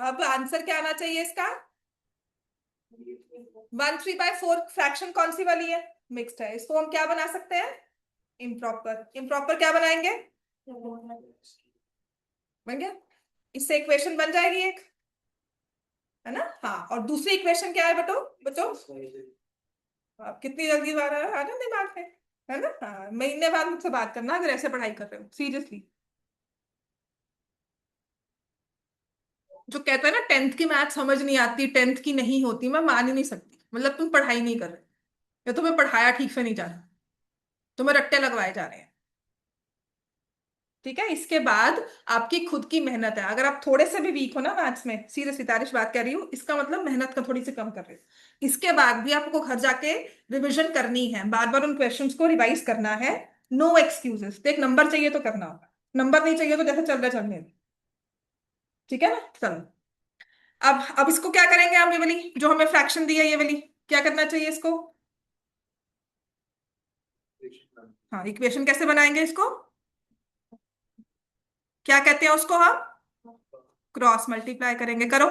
Speaker 1: अब आंसर क्या आना चाहिए इसका, 1/3/4। फ्रैक्शन कौन सी वाली है, मिक्स्ड है। इसको हम क्या बना सकते हैं, इम्प्रॉपर। इम्प्रॉपर क्या बनाएंगे, बन गया। इससे इक्वेशन बन जाएगी एक, है ना। हाँ, और दूसरी इक्वेशन क्या है बतो बच्चों, आप कितनी जल्दी बार आ ना दिमाग में, है ना। हाँ, महीने बाद मुझसे बात करना अगर ऐसे पढ़ाई कर रहे हो सीरियसली। जो कहता है ना टेंथ की मैथ समझ नहीं आती, टेंथ की नहीं होती, मैं मान ही नहीं सकती। मतलब तुम पढ़ाई नहीं कर रहे, या तुम्हें पढ़ाया ठीक से नहीं जा रहा, तुम्हें रट्टे लगवाए जा रहे हैं। ठीक है, इसके बाद आपकी खुद की मेहनत है। अगर आप थोड़े से भी वीक हो ना मैथ्स में, सीरियसली तारिश बात कर रही हूँ, इसका मतलब मेहनत का थोड़ी सी कम कर रहे हो। इसके बाद भी आपको घर जाके रिवीजन करनी है, बार बार उन क्वेश्चंस को रिवाइज करना है। No excuses. देख, नंबर चाहिए तो करना होगा, नंबर नहीं चाहिए तो जैसे चल रहा चलने दो। ठीक है ना, चलो। अब इसको क्या करेंगे हम, ये वाली जो हमें फ्रैक्शन दी है, ये वाली क्या करना चाहिए इसको। हाँ, इक्वेशन कैसे बनाएंगे इसको, क्या कहते हैं उसको हम, क्रॉस मल्टीप्लाई करेंगे, करो।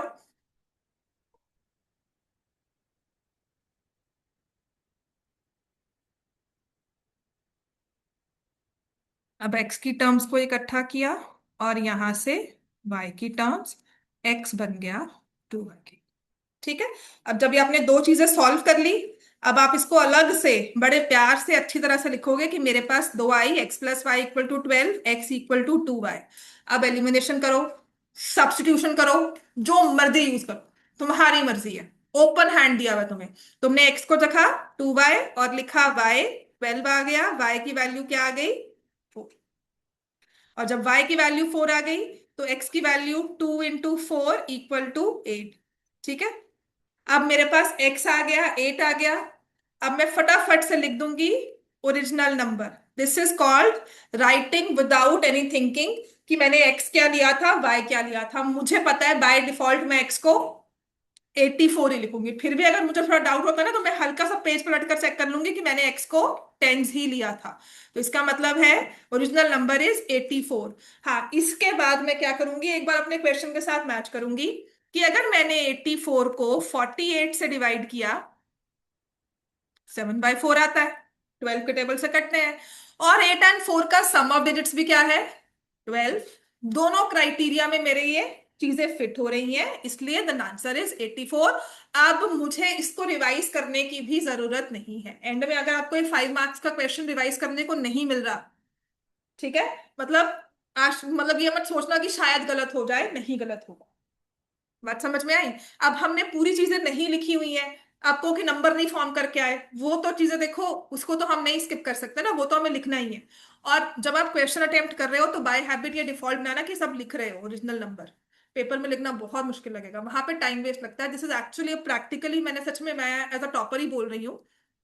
Speaker 1: अब x की टर्म्स को इकट्ठा किया, और यहां से y की टर्म्स, x बन गया 2y। ठीक है, अब जब ये आपने दो चीजें सॉल्व कर ली, अब आप इसको अलग से बड़े प्यार से अच्छी तरह से लिखोगे कि मेरे पास 2i, x+y=12, x=2y। अब एलिमिनेशन करो, सब्स्टिट्यूशन करो, जो मर्जी यूज करो, तुम्हारी मर्जी है। ओपन हैंड दिया हुआ है तुम्हें। तुमने x को रखा 2y और लिखा y, 12 आ गया, y की वैल्यू क्या आ गई, 4। और जब y की वैल्यू 4 आ गई, तो x की वैल्यू 2 × 4 = 8। ठीक है, अब मेरे पास x आ गया, 8 आ गया। अब मैं फटाफट से लिख दूंगी original number. This is called writing without any thinking, कि मैंने x क्या लिया था, y क्या लिया था। मुझे पता है बाय डिफॉल्ट मैं x को 84 ही लिखूंगी, फिर भी अगर मुझे थोड़ा डाउट होता है ना, तो मैं हल्का सा पेज पलट कर चेक कर लूंगी कि मैंने x को टेंस ही लिया था। तो इसका मतलब है ओरिजिनल नंबर इज 84। हाँ, इसके बाद मैं क्या करूंगी, एक बार अपने क्वेश्चन के साथ मैच करूंगी कि अगर मैंने 84 को 48 से डिवाइड किया, 7/4 आता है, 12 के टेबल से कटते हैं। और 8 एंड 4 का सम ऑफ डिजिट्स भी क्या है, 12। दोनों क्राइटेरिया में मेरे ये चीजें फिट हो रही हैं, इसलिए द आंसर इज 84। अब मुझे इसको रिवाइज करने की भी जरूरत नहीं है। एंड में अगर आपको ये 5 मार्क्स का क्वेश्चन रिवाइज करने को नहीं मिल रहा, ठीक है, मतलब आज मतलब ये मत सोचना कि शायद गलत हो जाए, नहीं गलत होगा। बात समझ में आई? अब हमने पूरी चीजें नहीं लिखी हुई है, आपको कि नंबर नहीं फॉर्म करके आए, वो तो चीजें देखो, उसको तो हम नहीं स्किप कर सकते ना, वो तो हमें लिखना ही है। और जब आप क्वेश्चन अटेम्प्ट कर रहे हो तो बाय हैबिट ये डिफॉल्ट बनाना कि सब लिख रहे हो ओरिजिनल नंबर। पेपर में लिखना बहुत मुश्किल लगेगा, वहां पे टाइम वेस्ट लगता है। दिस इज एक्चुअली प्रैक्टिकली, मैंने सच में, मैं एज अ टॉपर ही बोल रही हूँ,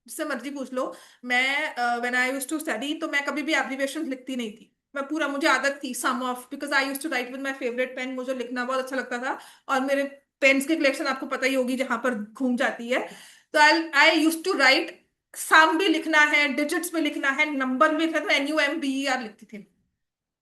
Speaker 1: जिससे मर्जी पूछ लो। मैं when I used to study तो मैं कभी भी एब्रिविएशन लिखती नहीं थी। मैं पूरा, मुझे आदत थी sum of, because I used to write with my favourite pen, मुझे लिखना बहुत अच्छा लगता था। और मेरे पेन्स की कलेक्शन आपको पता ही होगी जहां पर घूम जाती है। तो आई आई यूज टू राइट, सम भी लिखना है, डिजिट्स भी लिखना है, नंबर भी लिखना था, NUMBER लिखती थी।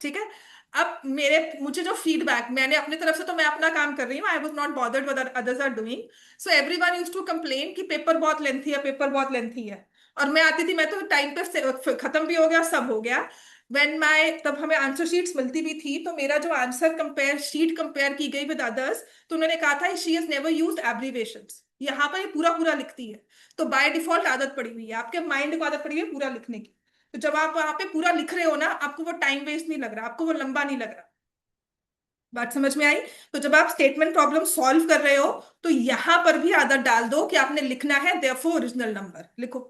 Speaker 1: ठीक है। अब मेरे, मुझे जो फीडबैक, मैंने अपनी तरफ से तो मैं अपना काम कर रही हूँ, I was not bothered what others are doing. So everyone used to complain कि पेपर बहुत लेंथी है, पेपर बहुत लेंथी है। और मैं आती थी, मैं तो टाइम पे खत्म भी हो गया, सब हो गया। व्हेन माय, तब हमें आंसर शीट्स मिलती भी थी, तो मेरा जो आंसर कंपेयर शीट कंपेयर की गई विद अदर्स, तो उन्होंने कहा था she has never used abbreviations, यहाँ पर ये पूरा पूरा लिखती है। तो बाय डिफॉल्ट आदत पड़ी हुई है, आपके माइंड को आदत पड़ी हुई है पूरा लिखने की। तो जब आप वहां पे पूरा लिख रहे हो ना, आपको वो टाइम वेस्ट नहीं लग रहा, आपको वो लंबा नहीं लग रहा। बात समझ में आई? तो जब आप स्टेटमेंट प्रॉब्लम सॉल्व कर रहे हो, तो यहां पर भी आदत डाल दो कि आपने लिखना है देयरफॉर ओरिजिनल नंबर लिखो।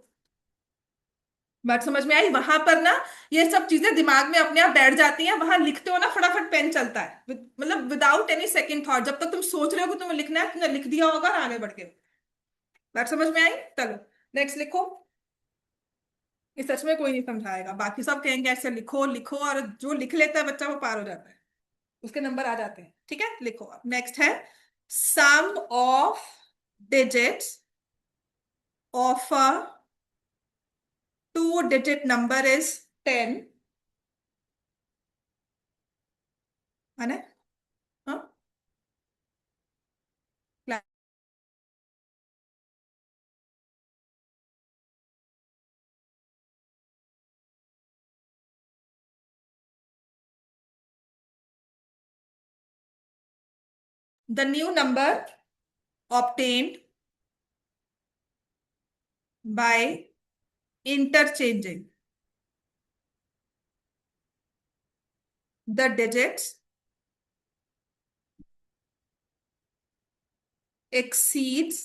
Speaker 1: बात समझ में आई? वहां पर ना ये सब चीजें दिमाग में अपने आप बैठ जाती हैं, वहां लिखते हो ना फटाफट पेन चलता है, मतलब विदाउट एनी सेकंड थॉट, जब तक तुम सोच रहे हो कि तुम्हें लिखना है, तुमने लिख दिया होगा और आगे बढ़ गए। बात समझ में आई? चलो नेक्स्ट लिखो। ये सच में कोई नहीं समझाएगा, बाकी सब कहेंगे ऐसे लिखो लिखो, और जो लिख लेता है बच्चा वो पार हो जाता है, उसके नंबर आ जाते हैं। ठीक है, लिखो। अब नेक्स्ट है sum of digits of a 2 digit number is 10, है ना? हाँ, the new number obtained by interchanging the digits exceeds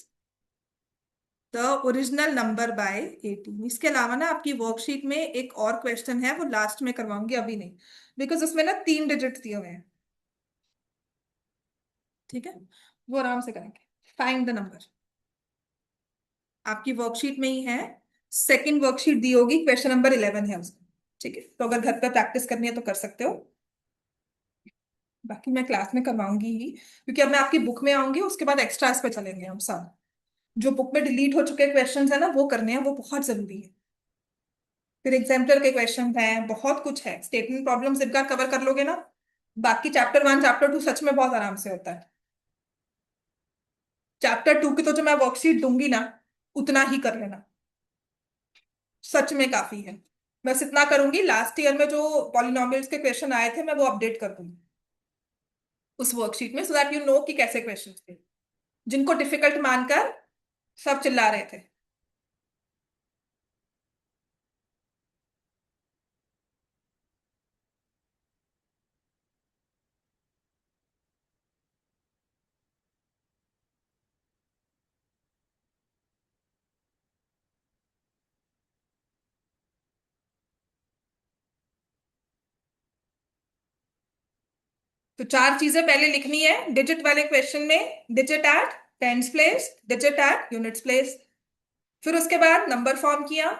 Speaker 1: the original number by 18। इसके अलावा ना आपकी वर्कशीट में एक और क्वेश्चन है, वो लास्ट में करवाऊंगी, अभी नहीं, बिकॉज उसमें ना 3 डिजिट दिए हुए हैं। ठीक है, वो आराम से करेंगे। फाइंड द नंबर, आपकी वर्कशीट में ही है, सेकंड वर्कशीट दी होगी, क्वेश्चन नंबर 11 है उसमें। ठीक है, तो अगर घर पर प्रैक्टिस करनी है तो कर सकते हो, बाकी मैं क्लास में करवाऊंगी ही, क्योंकि अब मैं आपकी बुक में आऊंगी, उसके बाद एक्स्ट्रास पे चलेंगे हम सब। जो बुक में डिलीट हो चुके क्वेश्चंस है ना, वो करने हैं, वो बहुत जरूरी है। फिर एग्जाम्पलर के क्वेश्चन हैं, बहुत कुछ है, स्टेटमेंट प्रॉब्लम्स इनका कवर कर लोगे ना, बाकी चैप्टर 1 चैप्टर 2 सच में बहुत आराम से होता है। चैप्टर 2 की तो जो मैं वर्कशीट दूंगी ना, उतना ही कर लेना, सच में काफी है। बस इतना करूंगी, लास्ट ईयर में जो पॉलिनोमियल्स के क्वेश्चन आए थे मैं वो अपडेट कर दूंगी उस वर्कशीट में, सो दैट यू नो कि कैसे क्वेश्चन थे, जिनको डिफिकल्ट मानकर सब चिल्ला रहे थे। तो 4 चीजें पहले लिखनी है डिजिट वाले क्वेश्चन में, digit at tens place, digit at units place. फिर उसके बाद नंबर फॉर्म किया,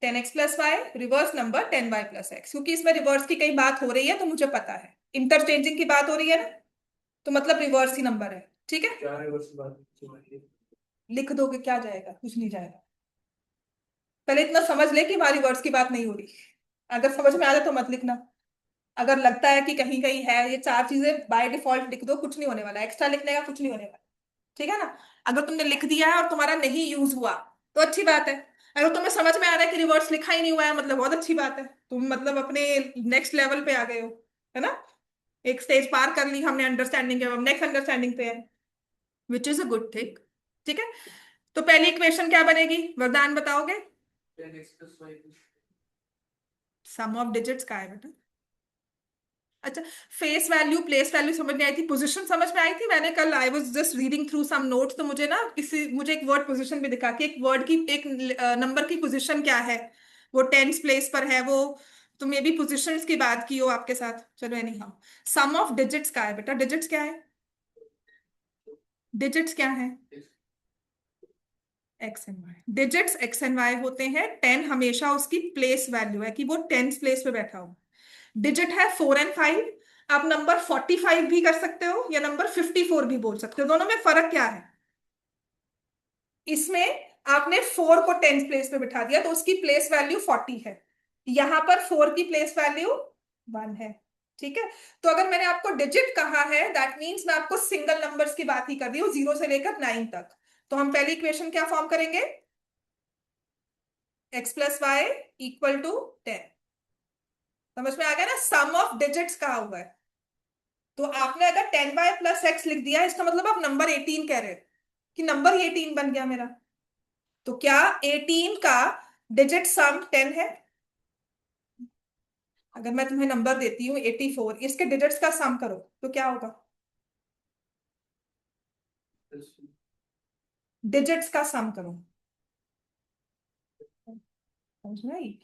Speaker 1: 10x+y, रिवर्स नंबर 10y+x, क्योंकि इसमें रिवर्स की कई बात हो रही है तो मुझे पता है, इंटरचेंजिंग की बात हो रही है ना, तो मतलब रिवर्स ही नंबर है। ठीक है,
Speaker 3: क्या है उस बात की?
Speaker 1: लिख दोगे, क्या जाएगा, कुछ नहीं जाएगा। पहले इतना समझ ले कि हमारी रिवर्स की बात नहीं हो रही, अगर समझ में आ जाए तो मत लिखना, अगर लगता है कि कहीं कहीं है, ये 4 चीजें बाय डिफॉल्ट लिख दो, कुछ नहीं होने वाला, एक्स्ट्रा लिखने का कुछ नहीं होने वाला। ठीक है ना? अगर तुमने लिख दिया है और तुम्हारा नहीं यूज हुआ तो अच्छी बात है, अगर तुम्हें समझ में आ रहा है कि रिवर्स लिखा ही नहीं हुआ है, मतलब बहुत अच्छी बात है, तुम मतलब अपने नेक्स्ट लेवल पे आ गए हो, है ना? एक स्टेज पार कर ली हमने अंडरस्टैंडिंग के, अब नेक्स्ट अंडरस्टैंडिंग पे है, which is a good thing. ठीक है, तो पहली इक्वेशन क्या बनेगी, वरदान बताओगे?
Speaker 3: 10x plus y.
Speaker 1: Sum of digits का है बेटा, अच्छा, फेस वैल्यू प्लेस वैल्यू समझ में आई थी, पोजीशन समझ में आई थी। मैंने कल I was just reading through some notes, तो मुझे ना मुझे एक वर्ड पोजीशन भी दिखा कि एक वर्ड की एक नंबर की पोजीशन क्या है, वो टेंस प्लेस पर है वो। तो मे बी पोजिशंस की बात की हो आपके साथ। चलो anyhow, sum of digits का है बेटा, डिजिट्स क्या है, डिजिट्स क्या है, X and Y. Digits X and Y होते हैं, 10 हमेशा उसकी प्लेस वैल्यू है कि वो टेंस प्लेस पे बैठा हो। डिजिट है 4 और 5। आप नंबर 45 भी कर सकते हो या नंबर 54 भी बोल सकते हो, दोनों में फर्क क्या है। इसमें आपने 4 को टेंस प्लेस पे बिठा दिया तो उसकी प्लेस वैल्यू 40 है, यहां पर 4 की प्लेस वैल्यू 1 है। ठीक है, तो अगर मैंने आपको डिजिट कहा है दैट मीन्स मैं आपको सिंगल नंबर्स की बात ही कर रही हूँ, 0 से लेकर 9 तक। तो हम पहली इक्वेशन क्या फॉर्म करेंगे, x plus Y equal to 10। समझ में आ गया ना, सम ऑफ डिजिट्स कहा हुआ है। तो आपने अगर 10y प्लस एक्स लिख दिया, इसका मतलब आप नंबर 18 कह रहे हो कि नंबर ही 18 बन गया मेरा। तो क्या 18 का डिजिट सम 10 है। अगर मैं तुम्हें नंबर देती हूँ 84, इसके डिजिट्स का सम करो तो क्या होगा, डिजिट्स का सम करो। समझ में आई,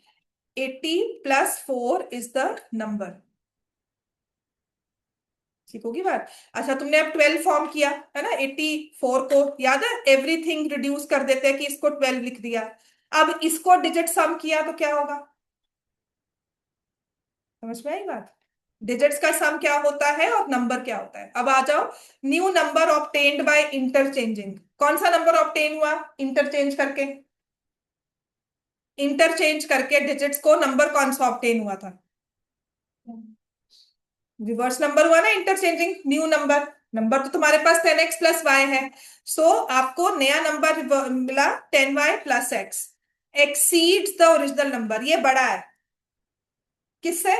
Speaker 1: 80 प्लस 4 इज द नंबर। ठीक होगी बात। अच्छा, तुमने अब 12 फॉर्म किया है ना, 84 को याद है एवरीथिंग रिड्यूस कर देते हैं कि इसको 12 लिख दिया। अब इसको डिजिट सम किया तो क्या होगा, समझ में आई बात। डिजिट्स का सम क्या होता है और नंबर क्या होता है। अब आ जाओ, new number obtained by interchanging. कौन सा नंबर ऑब्टेन हुआ इंटरचेंज करके, इंटरचेंज करके डिजिट्स को नंबर कौन सा ऑब्टेन हुआ था, रिवर्स नंबर हुआ ना इंटरचेंजिंग, न्यू नंबर। नंबर तो तुम्हारे पास 10x प्लस वाई है, सो आपको नया नंबर मिला 10y plus x, exceeds the original number, ये बड़ा है किससे,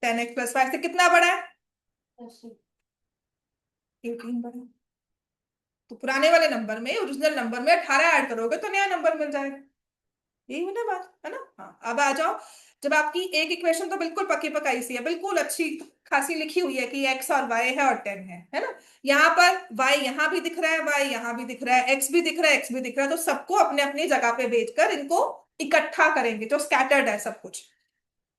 Speaker 1: 10x प्लस वाई से कितना बड़ा है, 18 बड़ा है। तो पुराने वाले नंबर में ओरिजिनल नंबर में 18 ऐड करोगे तो नया नंबर मिल जाएगा। यही है ना बात, है ना। हाँ, अब आ जाओ, जब आपकी एक इक्वेशन तो बिल्कुल पक्की पकाई सी है, बिल्कुल अच्छी खासी लिखी हुई है कि x और y है और 10 है ना। यहाँ पर y यहाँ भी दिख रहा है, y यहाँ भी दिख रहा है, x भी दिख रहा है, x भी दिख रहा है, तो सबको अपने अपनी जगह पे भेजकर इनको इकट्ठा करेंगे, जो स्कैटर्ड है सब कुछ।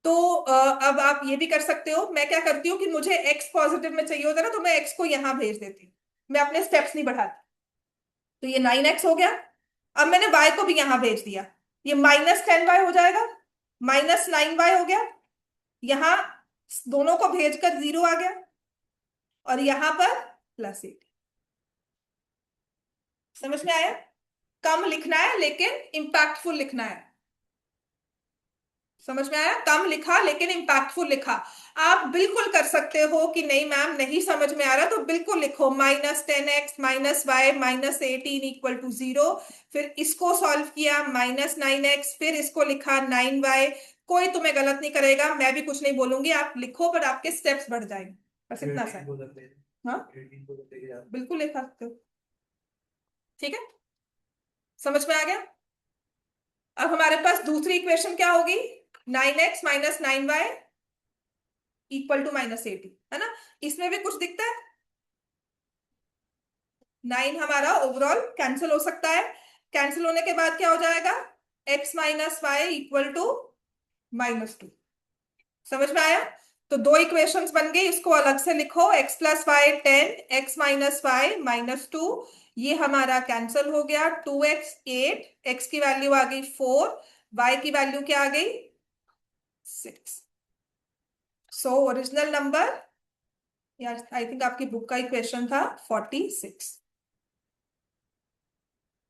Speaker 1: तो अब आप ये भी कर सकते हो, मैं क्या करती हूँ कि मुझे x पॉजिटिव में चाहिए होता है ना, तो मैं x को यहाँ भेज देती हूँ, मैं अपने स्टेप्स नहीं बढ़ाती। तो ये 9x हो गया। अब मैंने y को भी यहां भेज दिया, ये -10y हो जाएगा, -9y हो गया, यहां दोनों को भेजकर 0 आ गया, और यहां पर +8। समझ में आया, कम लिखना है लेकिन इंपैक्टफुल लिखना है। समझ में आया, कम लिखा लेकिन इंपैक्टफुल लिखा। आप बिल्कुल कर सकते हो कि नहीं मैम नहीं समझ में आ रहा, तो बिल्कुल लिखो -10x -y -18 इक्वल टू 0। फिर इसको सॉल्व किया -9x, फिर इसको लिखा 9y। कोई तुम्हें गलत नहीं करेगा, मैं भी कुछ नहीं बोलूंगी, आप लिखो पर आपके स्टेप्स बढ़ जाएंगे, बस इतना सा है। हाँ, बिल्कुल लिख सकते हो। ठीक है, समझ में आ गया। अब हमारे पास दूसरी इक्वेशन क्या होगी, 9x -9y इक्वल टू -18, है ना। इसमें भी कुछ दिखता है, 9 हमारा ओवरऑल कैंसिल हो सकता है, कैंसिल होने के बाद क्या हो जाएगा, x minus Y equal to -2। समझ में आया। तो दो इक्वेशंस बन गई, इसको अलग से लिखो, x plus Y 10, x minus Y -2, ये हमारा कैंसिल हो गया, 2x 8, x की वैल्यू आ गई 4, y की वैल्यू क्या आ गई 6। सो ओरिजिनल नंबर, यार आई थिंक आपकी बुक का इक्वेशन था 46।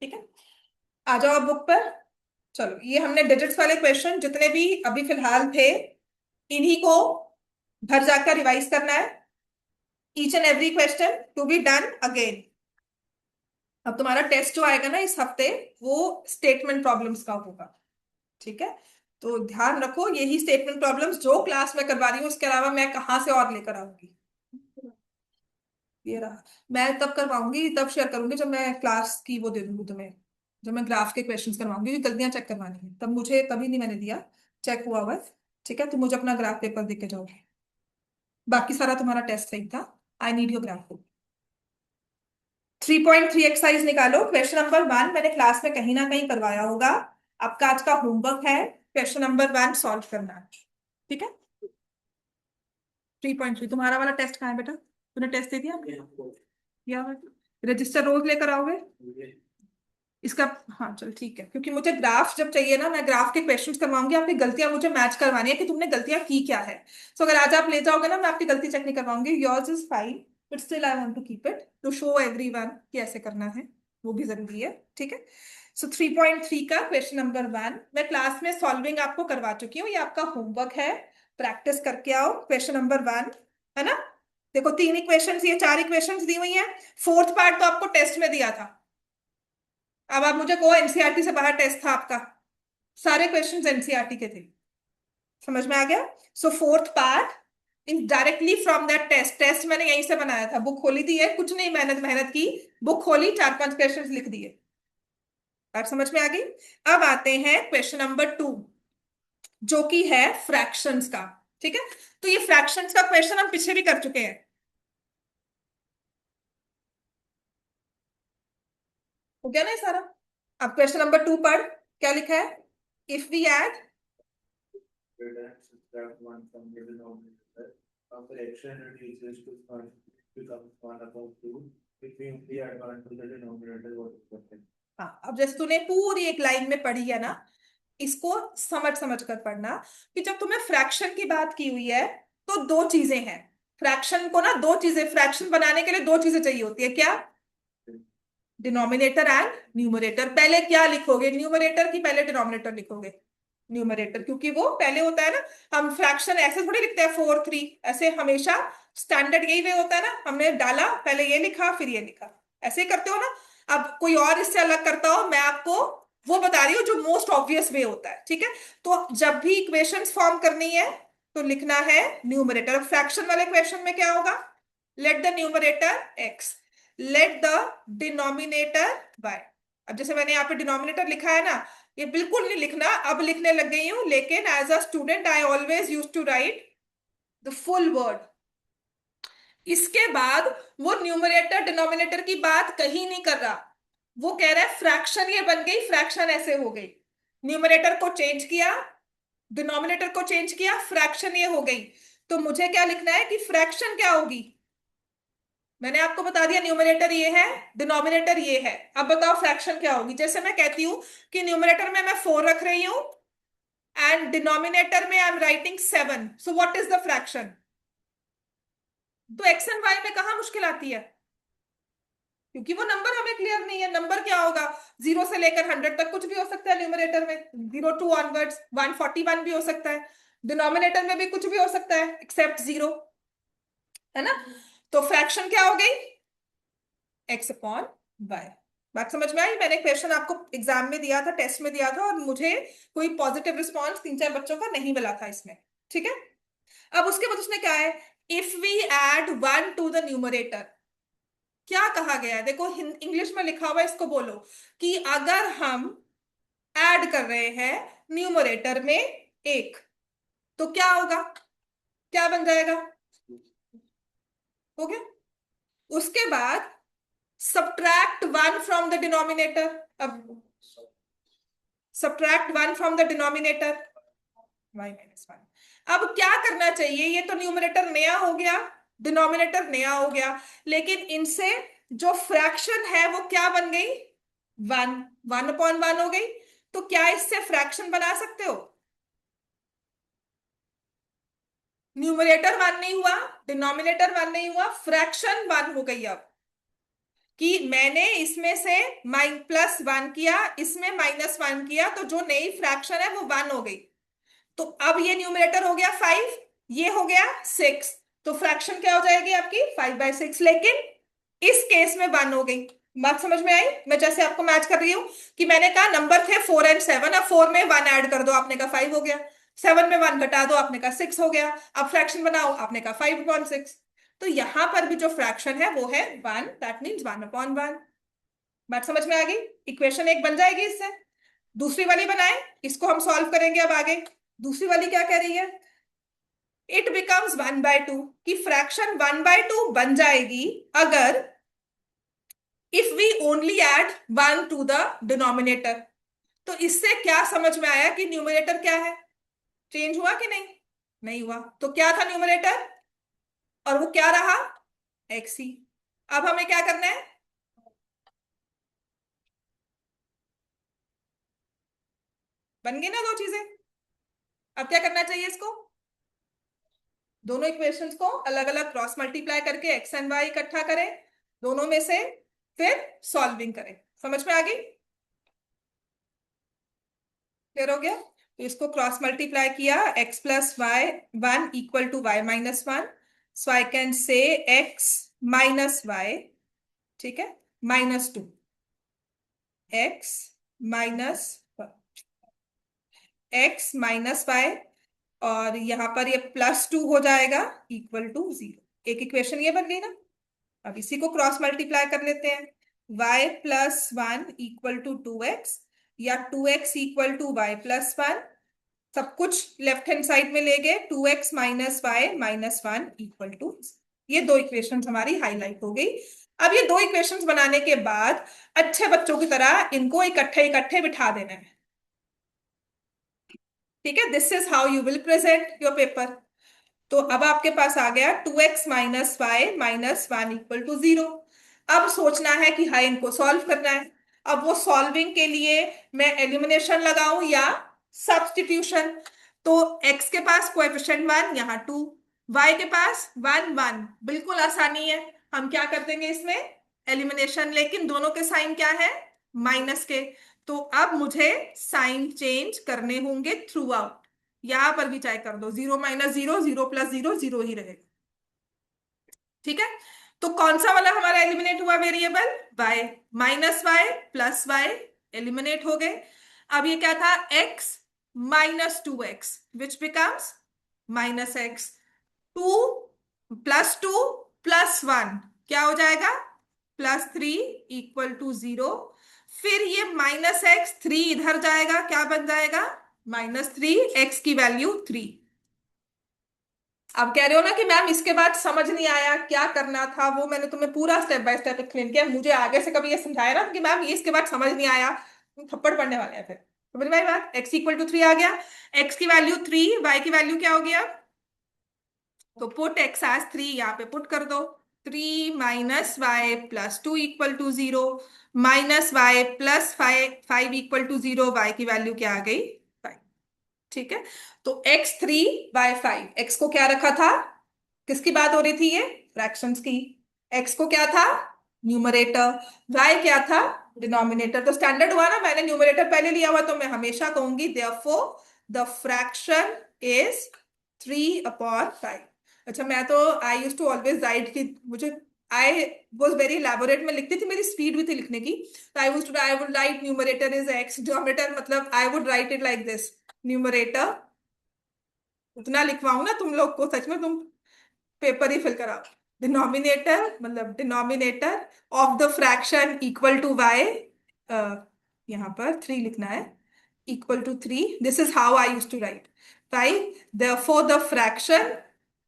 Speaker 1: ठीक है, आ जाओ आप बुक पर। चलो, ये हमने डिजिट्स वाले क्वेश्चन जितने भी अभी फिलहाल थे, इन्हीं को घर जाकर रिवाइज करना है, each and every question to be done again. अब तुम्हारा टेस्ट जो आएगा ना इस हफ्ते, वो स्टेटमेंट प्रॉब्लम्स का होगा। ठीक है, तो ध्यान रखो, यही स्टेटमेंट प्रॉब्लम्स जो क्लास में करवा रही हूँ, उसके अलावा मैं कहाँ से और लेकर आऊंगी। ये रहा, मैं तब करवाऊंगी, तब शेयर करूंगी जब मैं क्लास की वो दे दूंगी तुम्हें, जब मैं ग्राफ के क्वेश्चंस करवाऊंगी, गलतियां चेक करवानी है, तब मुझे, तभी नहीं मैंने दिया, चेक हुआ हुआ है। ठीक है, तो मुझे अपना ग्राफ पेपर देके जाओगे। बाकी सारा तुम्हारा टेस्ट सही था। I need your graph. 3.3 exercise निकालो। क्वेश्चन नंबर 1 मैंने क्लास में कहीं ना कहीं करवाया होगा। आपका आज का होमवर्क है क्वेश्चन नंबर 1 सॉल्व करना। ठीक है। 3.3 तुम्हारा वाला टेस्ट कहाँ है बेटा? तूने टेस्ट दे दिया? या रजिस्टर रोज लेकर आओगे इसका? हाँ चल ठीक है, क्योंकि मुझे ग्राफ जब चाहिए ना, मैं ग्राफ के क्वेश्चंस करवाऊंगी, आपकी गलतियां मुझे मैच करवानी है कि तुमने गलतियां की क्या है। सो अगर आज आप ले जाओगे ना, मैं आपकी गलती चेक नहीं करवाऊंगी। Yours is fine, but still I want to keep it to show everyone कि ऐसे करना है, वो भी जरूरी है। ठीक है। सो 3.3 का क्वेश्चन नंबर 1 मैं क्लास में सॉल्विंग आपको करवा चुकी हूँ, ये आपका होमवर्क है, प्रैक्टिस करके आओ। क्वेश्चन नंबर 1 है ना। देखो 3 इक्वेशंस, ये 4 इक्वेशंस दी हुई है। फोर्थ पार्ट तो आपको टेस्ट में दिया था। अब आप मुझे कहो एनसीईआरटी से बाहर टेस्ट था आपका? सारे क्वेश्चंस एनसीईआरटी के थे। समझ में आ गया? So fourth part in directly from that test. Test मैंने यहीं से बनाया था, बुक खोली थी है, कुछ नहीं मेहनत मेहनत की, बुक खोली 4-5 क्वेश्चंस लिख दिए। बात समझ में आ गई? अब आते हैं क्वेश्चन नंबर 2 जो कि है फ्रैक्शंस का। ठीक है। तो ये फ्रैक्शंस का क्वेश्चन हम पीछे भी कर चुके हैं। हो गया ना ये सारा? अब क्वेश्चन नंबर 2 पढ़, क्या लिखा है? If we add
Speaker 3: subtract 1 from the denominator. A fraction reduces to 1 becomes 1 upon 2. If we only add 1 to the denominator, what is the thing?
Speaker 1: हाँ, अब जैसे तूने पूरी एक लाइन में पढ़ी है ना, इसको समझ समझ कर पढ़ना कि जब तुम्हें फ्रैक्शन की बात की हुई है तो दो चीजें हैं। फ्रैक्शन को ना, दो चीजें, फ्रैक्शन बनाने के लिए दो चीजें चाहिए होती है। क्या? Denominator and numerator. पहले क्या लिखोगे? न्यूमरेटर की पहले डिनोमिनेटर लिखोगे? न्यूमरेटर, क्योंकि वो पहले होता है ना। हम फ्रैक्शन ऐसे थोड़ी लिखते हैं 4-3, ऐसे हमेशा स्टैंडर्ड यही वे होता है ना, हमने डाला पहले ये लिखा फिर ये लिखा, ऐसे ही करते हो ना। अब कोई और इससे अलग करता हो, मैं आपको वो बता रही हूँ जो मोस्ट ऑब्वियस वे होता है। ठीक है। तो जब भी इक्वेशंस फॉर्म करनी है तो लिखना है न्यूमरेटर। फ्रैक्शन वाले क्वेश्चन में क्या होगा? Let the numerator X, let the denominator Y. अब जैसे मैंने यहाँ पे डिनोमिनेटर लिखा है ना, ये बिल्कुल नहीं लिखना, अब लिखने लग गई हूं, लेकिन as a student I always use to write the full word. इसके बाद वो न्यूमरेटर डिनोमिनेटर की बात कहीं नहीं कर रहा, वो कह रहा है फ्रैक्शन ये बन गई, फ्रैक्शन ऐसे हो गई। न्यूमरेटर को चेंज किया, डिनोमिनेटर को चेंज किया, फ्रैक्शन ये हो गई। तो मुझे क्या लिखना है कि फ्रैक्शन क्या होगी? मैंने आपको बता दिया न्यूमरेटर ये है, डिनोमिनेटर ये है। अब बताओ फ्रैक्शन क्या होगी? जैसे मैं कहती हूं कि न्यूमरेटर में मैं 4 रख रही हूं एंड डिनोमिनेटर में I am writing 7, so what is the fraction? तो एक्स एंड वाई में कहां मुश्किल आती है? क्योंकि वो नंबर हमें क्लियर नहीं है। नंबर क्या होगा? 0 से लेकर 100 तक कुछ भी हो सकता है न्यूमरेटर में, 0 टू ऑनवर्ड्स 141 भी हो सकता है। डिनोमिनेटर में भी कुछ भी हो सकता है एक्सेप्ट 0, है ना। तो फ्रैक्शन क्या हो गई? X upon Y. बात समझ में आई? मैंने क्वेश्चन आपको एग्जाम में दिया था, टेस्ट में दिया था, और मुझे कोई पॉजिटिव रिस्पॉन्स 3-4 बच्चों का नहीं मिला था इसमें। ठीक है। अब उसके बाद उसने क्या है, if we add 1 to the numerator. क्या कहा गया है? देखो इंग्लिश में लिखा हुआ है, इसको बोलो कि अगर हम ऐड कर रहे हैं न्यूमरेटर में 1 तो क्या होगा? क्या बन जाएगा? हो गया। उसके बाद subtract 1 from the denominator। अब subtract 1 from the denominator, y minus 1। अब क्या करना चाहिए? ये तो न्यूमरेटर नया हो गया, डिनोमिनेटर नया हो गया, लेकिन इनसे जो फ्रैक्शन है वो क्या बन गई? 1, 1/1 हो गई। तो क्या इससे फ्रैक्शन बना सकते हो? न्यूमरेटर 1 नहीं हुआ, डिनोमिनेटर 1 नहीं हुआ, फ्रैक्शन 1 हो गई। अब कि मैंने इसमें से +1 किया, इसमें -1 किया, तो जो नई फ्रैक्शन है वो 1 हो गई। तो अब ये न्यूमरेटर हो गया 5, ये हो गया 6, तो फ्रैक्शन क्या हो जाएगी आपकी? 5/6। लेकिन इस केस में 1 हो गई। बात समझ में आई? मैं जैसे आपको मैच कर रही हूं कि मैंने कहा नंबर थे 4 और 7, अब 4 में 1 ऐड कर दो, आपने कहा 5 हो गया। 7 में 1 घटा दो, आपने कहा 6 हो गया। अब फ्रैक्शन बनाओ, आपने कहा 5/6। तो यहां पर भी जो फ्रैक्शन है वो है 1, दैट मीन्स 1/1। बात समझ में आ गई? इक्वेशन 1 बन जाएगी इससे। दूसरी वाली बनाए, इसको हम सॉल्व करेंगे अब आगे। दूसरी वाली क्या कह रही है? इट बिकम्स 1/2 कि फ्रैक्शन 1/2 बन जाएगी अगर if we only add 1 to the denominator. तो इससे क्या समझ में आया कि न्यूमरेटर क्या है, चेंज हुआ कि नहीं, नहीं हुआ। तो क्या था न्यूमरेटर और वो क्या रहा, एक्स ही। अब हमें क्या करना है, बन गई ना दो चीजें। अब क्या करना चाहिए इसको, दोनों इक्वेशंस को अलग अलग क्रॉस मल्टीप्लाई करके एक्स एंड वाई इकट्ठा करें दोनों में से, फिर सॉल्विंग करें। समझ में आ गई, क्लियर हो गया। तो इसको क्रॉस मल्टीप्लाई किया, X plus Y one equal to Y minus one, so I can say X minus Y, ठीक है, -2 X minus X minus Y, और यहां पर ये +2 हो जाएगा इक्वल टू 0। एक इक्वेशन ये बन गई ना। अब इसी को क्रॉस मल्टीप्लाई कर लेते हैं, y+1 इक्वल टू 2x या 2x इक्वल टू y+1, सब कुछ लेफ्ट हैंड साइड में ले गए, 2x minus Y minus one equal to. ये दो इक्वेशंस हमारी हाईलाइट हो गई। अब ये दो इक्वेशंस बनाने के बाद अच्छे बच्चों की तरह इनको इकट्ठे इकट्ठे बिठा देना है, ठीक है। This is how you will present your paper. तो अब आपके पास आ गया 2x minus Y minus one equal to 0। अब सोचना है कि हाँ इनको सॉल्व करना है। अब वो सॉल्विंग के लिए मैं एलिमिनेशन लगाऊं या सब्स्टिट्यूशन। तो x के पास कोएफिशिएंट 1, यहाँ 2, y के पास 1 1, बिल्कुल आसानी है। हम क्या कर देंगे इसमें, एलिमिनेशन, लेकिन दोनों के साइन क्या है, माइनस के। तो अब मुझे साइन चेंज करने होंगे थ्रू आउट। यहां पर भी चाहे कर दो 0 - 0, 0 + 0, 0 ही रहेगा, ठीक है। तो कौन सा वाला हमारा एलिमिनेट हुआ variable, y, -y plus y eliminate हो गए। अब ये क्या था, x -2x which becomes -x, 2 + 2 + 1 क्या हो जाएगा, +3 इक्वल टू 0। फिर ये -x 3 इधर जाएगा, क्या बन जाएगा, -3, x की वैल्यू 3। अब कह रहे हो ना कि मैम इसके बाद समझ नहीं आया क्या करना था, वो मैंने तुम्हें पूरा स्टेप बाय स्टेप एक्सप्लेन किया। मुझे आगे से कभी ये समझाया ना कि मैम ये इसके बाद समझ नहीं आया, तुम थप्पड़ पड़ने वाले हैं फिर। समझ में आई बात, x इक्वल टू 3 आ गया, x की वैल्यू 3, y की वैल्यू क्या हो गया, तो पुट x एज 3 यहाँ पे पुट कर दो, 3 minus Y plus 2 equal to 0, -y + 5 equal to 0, y की वैल्यू क्या आ गई, 5, ठीक है। तो x3/5, x को क्या रखा था, किसकी बात हो रही थी, ये फ्रैक्शंस की। x को क्या था, न्यूमरेटर, y क्या था, डिनोमिनेटर। तो स्टैंडर्ड हुआ ना, मैंने न्यूमरेटर पहले लिया हुआ, तो मैं हमेशा कहूंगी देयरफॉर द फ्रैक्शन इज 3/5। अच्छा, मैं तो आई यूज टू ऑलवेज राइट कि मुझे, आई वॉज वेरी इलेबोरेट में लिखती थी, मेरी स्पीड भी थी लिखने की। तो I would write numerator is x, denominator मतलब I would write it like this, numerator, उतना लिखवाऊं ना तुम लोग को, सच में तुम पेपर ही फिल कराओ। डिनोमिनेटर मतलब denominator of the fraction equal to Y, यहाँ पर 3 लिखना है, equal to 3, this is how I use to write, write therefore the fraction,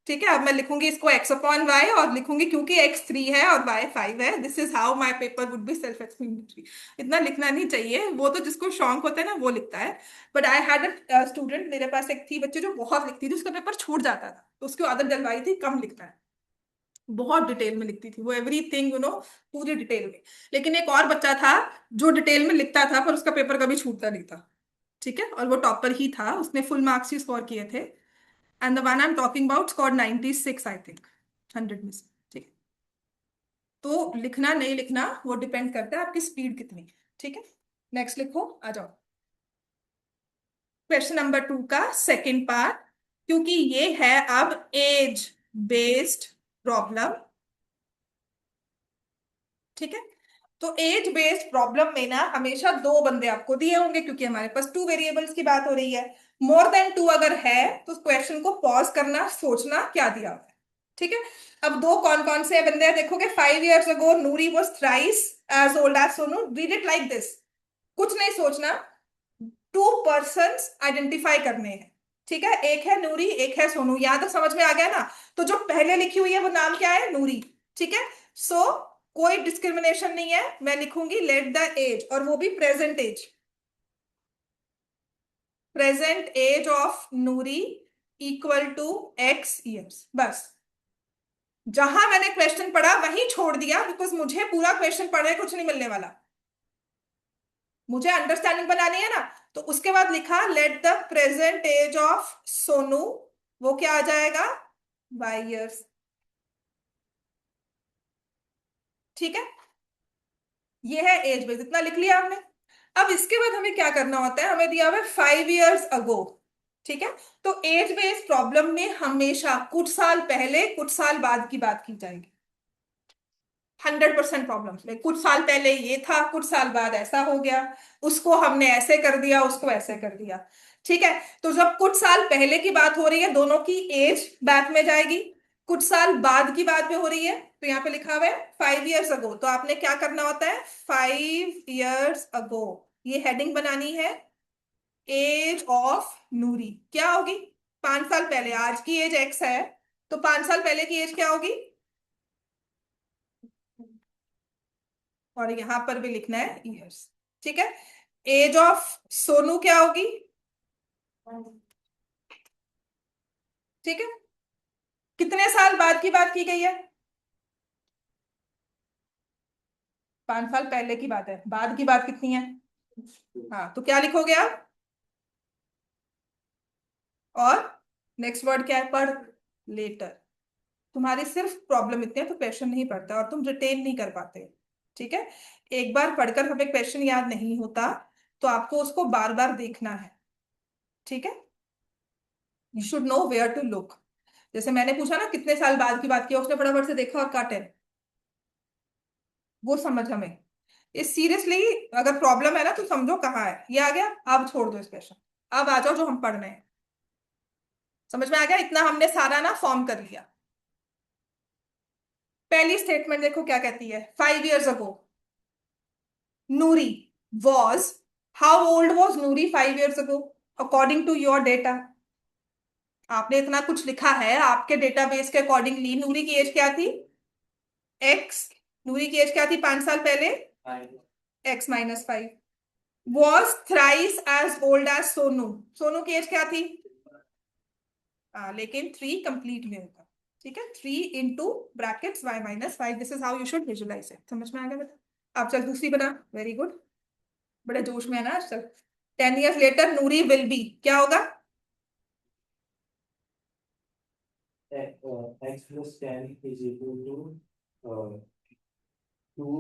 Speaker 1: ठीक है। अब मैं लिखूंगी इसको x/y और लिखूंगी क्योंकि x 3 है और y 5 है, this is how my paper would be self explanatory. इतना लिखना नहीं चाहिए, वो तो जिसको शौक होता है ना वो लिखता है। But I had a student, मेरे पास एक थी बच्चे जो बहुत लिखती थी, उसका पेपर छूट जाता था, तो उसकी आदत डलवाई थी कम लिखना है, बहुत डिटेल में लिखती थी वो, एवरीथिंग पूरी डिटेल में। लेकिन एक और बच्चा था जो डिटेल में लिखता था पर उसका पेपर कभी छूटता नहीं था, ठीक है, और वो टॉपर ही था, उसने फुल मार्क्स ही स्कोर किए थे। And the one I am talking about score 96 I think, 100 में से, ठीक है। तो लिखना नहीं लिखना वो डिपेंड करता है आपकी स्पीड कितनी, ठीक है। नेक्स्ट लिखो, आ जाओ क्वेश्चन नंबर 2 का सेकंड पार्ट, क्योंकि ये है अब एज बेस्ड प्रॉब्लम, ठीक है। तो एज बेस्ड प्रॉब्लम में ना हमेशा दो बंदे आपको दिए होंगे, क्योंकि हमारे पास 2 वेरिएबल्स की बात हो रही है। मोर देन 2 अगर है तो क्वेश्चन को पॉज करना, सोचना क्या दिया हुआ है, ठीक है। अब दो कौन कौन से बंदे हैं देखोगे, 5 years ago Noori was thrice as old as Sonu, read it like this, कुछ नहीं सोचना, 2 persons आइडेंटिफाई करने हैं, ठीक है, एक है नूरी, एक है सोनू, यहां तक समझ में आ गया ना। तो जो पहले लिखी हुई है वो नाम क्या है, नूरी। ठीक है, सो कोई डिस्क्रिमिनेशन नहीं है, मैं लिखूंगी लेट द एज, और वो भी present age, present age of Noori equal to X years. बस, जहां मैंने क्वेश्चन पढ़ा वहीं छोड़ दिया, बिकॉज मुझे पूरा क्वेश्चन पढ़े कुछ नहीं मिलने वाला, मुझे अंडरस्टैंडिंग बनानी है ना। तो उसके बाद लिखा let the present age of Sonu, वो क्या आ जाएगा, बाई ईयर्स। ठीक है, ये है एज बेस, इतना लिख लिया हमने। अब इसके बाद हमें क्या करना होता है, हमें दिया हुआ है 5 years अगो। ठीक है, तो एज बेस्ड प्रॉब्लम में हमेशा कुछ साल पहले कुछ साल बाद की बात की जाएगी। 100% प्रॉब्लम में कुछ साल पहले ये था, कुछ साल बाद ऐसा हो गया, उसको हमने ऐसे कर दिया, उसको ऐसे कर दिया। ठीक है, तो जब कुछ साल पहले की बात हो रही है, दोनों की एज बैक में जाएगी। कुछ साल बाद की बात में हो रही है, तो यहाँ पे लिखा हुआ है 5 years अगो, तो आपने क्या करना होता है, 5 years अगो, ये हेडिंग बनानी है। एज ऑफ नूरी क्या होगी, 5 साल पहले, आज की एज एक्स है, तो 5 साल पहले की एज क्या होगी, और यहां पर भी लिखना है ईयर्स। ठीक है, एज ऑफ सोनू क्या होगी, ठीक है, कितने साल बाद की बात की गई है, 5 साल पहले की बात है, बाद की बात कितनी है, हाँ, तो क्या लिखोगे आप, और नेक्स्ट वर्ड क्या है, पर लेटर। तुम्हारी सिर्फ प्रॉब्लम इतनी है, तो क्वेश्चन नहीं पढ़ता और तुम रिटेन नहीं कर पाते। ठीक है, एक बार पढ़कर हमें क्वेश्चन याद नहीं होता, तो आपको उसको बार बार देखना है। ठीक है, you should know where to look. जैसे मैंने पूछा ना कितने साल बाद की बात की, उसने फटाफट से देखा और काटे, वो समझ हमें। ये सीरियसली, अगर प्रॉब्लम है ना तो समझो कहाँ है, ये आ गया, अब छोड़ दो इस क्वेश्चन, अब आ जाओ जो हम पढ़ रहे हैं। समझ में आ गया, इतना हमने सारा ना फॉर्म कर लिया। पहली स्टेटमेंट देखो क्या कहती है, 5 years ago Noori was, how old was Noori 5 years ago according to your data. आपने इतना कुछ लिखा है, आपके डेटाबेस के अकॉर्डिंगली नूरी की एज क्या थी, एक्स, नूरी की एज क्या थी 5 साल पहले, x-5, was thrice as old as Sonu, Sonu की एज क्या थी, लेकिन 3 कंप्लीट में होगा। ठीक है, 3 into y-5, this is how you should visualise it. समझ में आ गया बेटा, आप चल दूसरी बना, वेरी गुड, बड़े जोश में है ना आजकल। 10 years later Noori will be क्या होगा,
Speaker 3: x plus 10 is equal to uh, 2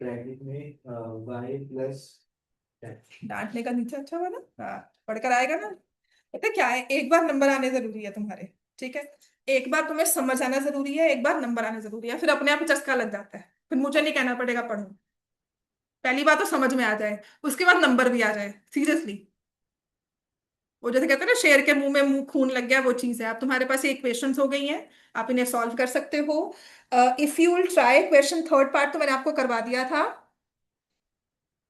Speaker 3: bracket में y plus 10।
Speaker 1: डांटने का नीचे अच्छा हुआ ना, हाँ, पढ़कर आएगा ना। पता क्या है, एक बार नंबर आने जरूरी है तुम्हारे। ठीक है, एक बार तुम्हें समझ आना जरूरी है, एक बार नंबर आना जरूरी है, फिर अपने आप ही चस्का लग जाता है, फिर मुझे नहीं कहना पड़ेगा पढ़ो। पहली बात तो समझ में आ जाए, उसके बाद नंबर भी आ जाए, सीरियसली। वो जैसे कहते हैं ना, शेर के मुंह में मुंह खून लग गया, वो चीज है। आप तुम्हारे पास ये इक्वेशंस हो गई हैं, आप इन्हें सॉल्व कर सकते हो। If you will try question third part तो मैंने आपको करवा दिया था,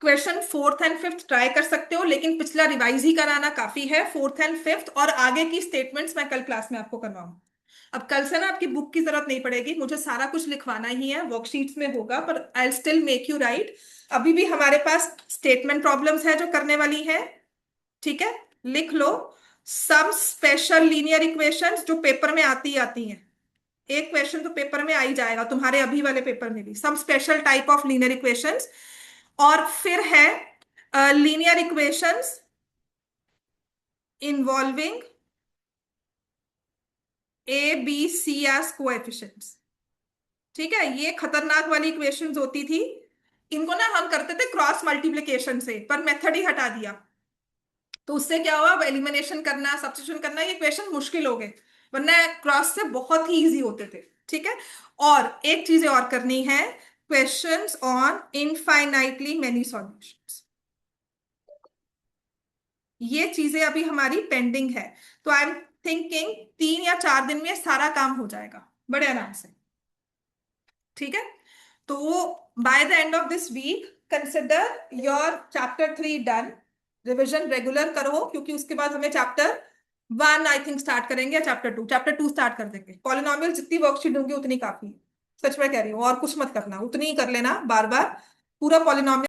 Speaker 1: question fourth and fifth try कर सकते हो, लेकिन पिछला रिवाइज ही कराना काफी है, फोर्थ एंड फिफ्थ, और आगे की स्टेटमेंट्स मैं कल क्लास में आपको करवाऊँ। अब कल से ना आपकी बुक की जरूरत नहीं पड़ेगी, मुझे सारा कुछ लिखवाना ही है, वर्कशीट्स में होगा, पर I still make you right. अभी भी हमारे पास स्टेटमेंट प्रॉब्लम्स है जो करने वाली है। ठीक है, लिख लो, सम स्पेशल लीनियर इक्वेशंस जो पेपर में आती हैं, एक क्वेश्चन तो पेपर में आ ही जाएगा तुम्हारे अभी वाले पेपर में भी, some special type of linear equations. और फिर है linear equations involving A B C as coefficients. ठीक है, ये खतरनाक वाली इक्वेशंस होती थी, इनको ना हम करते थे क्रॉस मल्टीप्लिकेशन से, पर मेथड ही हटा दिया। तो उससे क्या हुआ, अब एलिमिनेशन करना, सब्स्टिट्यूशन करना, ये क्वेश्चन मुश्किल हो गए, वरना क्रॉस से बहुत ही इजी होते थे। ठीक है, और एक चीजें और करनी है, questions on infinitely many solutions, ये चीजें अभी हमारी पेंडिंग है। तो आई एम थिंकिंग 3 या 4 दिन में सारा काम हो जाएगा बड़े आराम से। ठीक है, तो by the end of this week consider your chapter 3 done. Revision regular करो, क्योंकि उसके बाद हमें चैप्टर 1 आई थिंक स्टार्ट करेंगे, या चैप्टर 2 स्टार्ट कर देंगे। पॉलिनॉमियल जितनी वर्कशीट दूंगी उतनी काफी है, सच में कह रही हूँ, और कुछ मत करना, उतनी ही कर लेना बार बार, पूरा पॉलिनॉमियल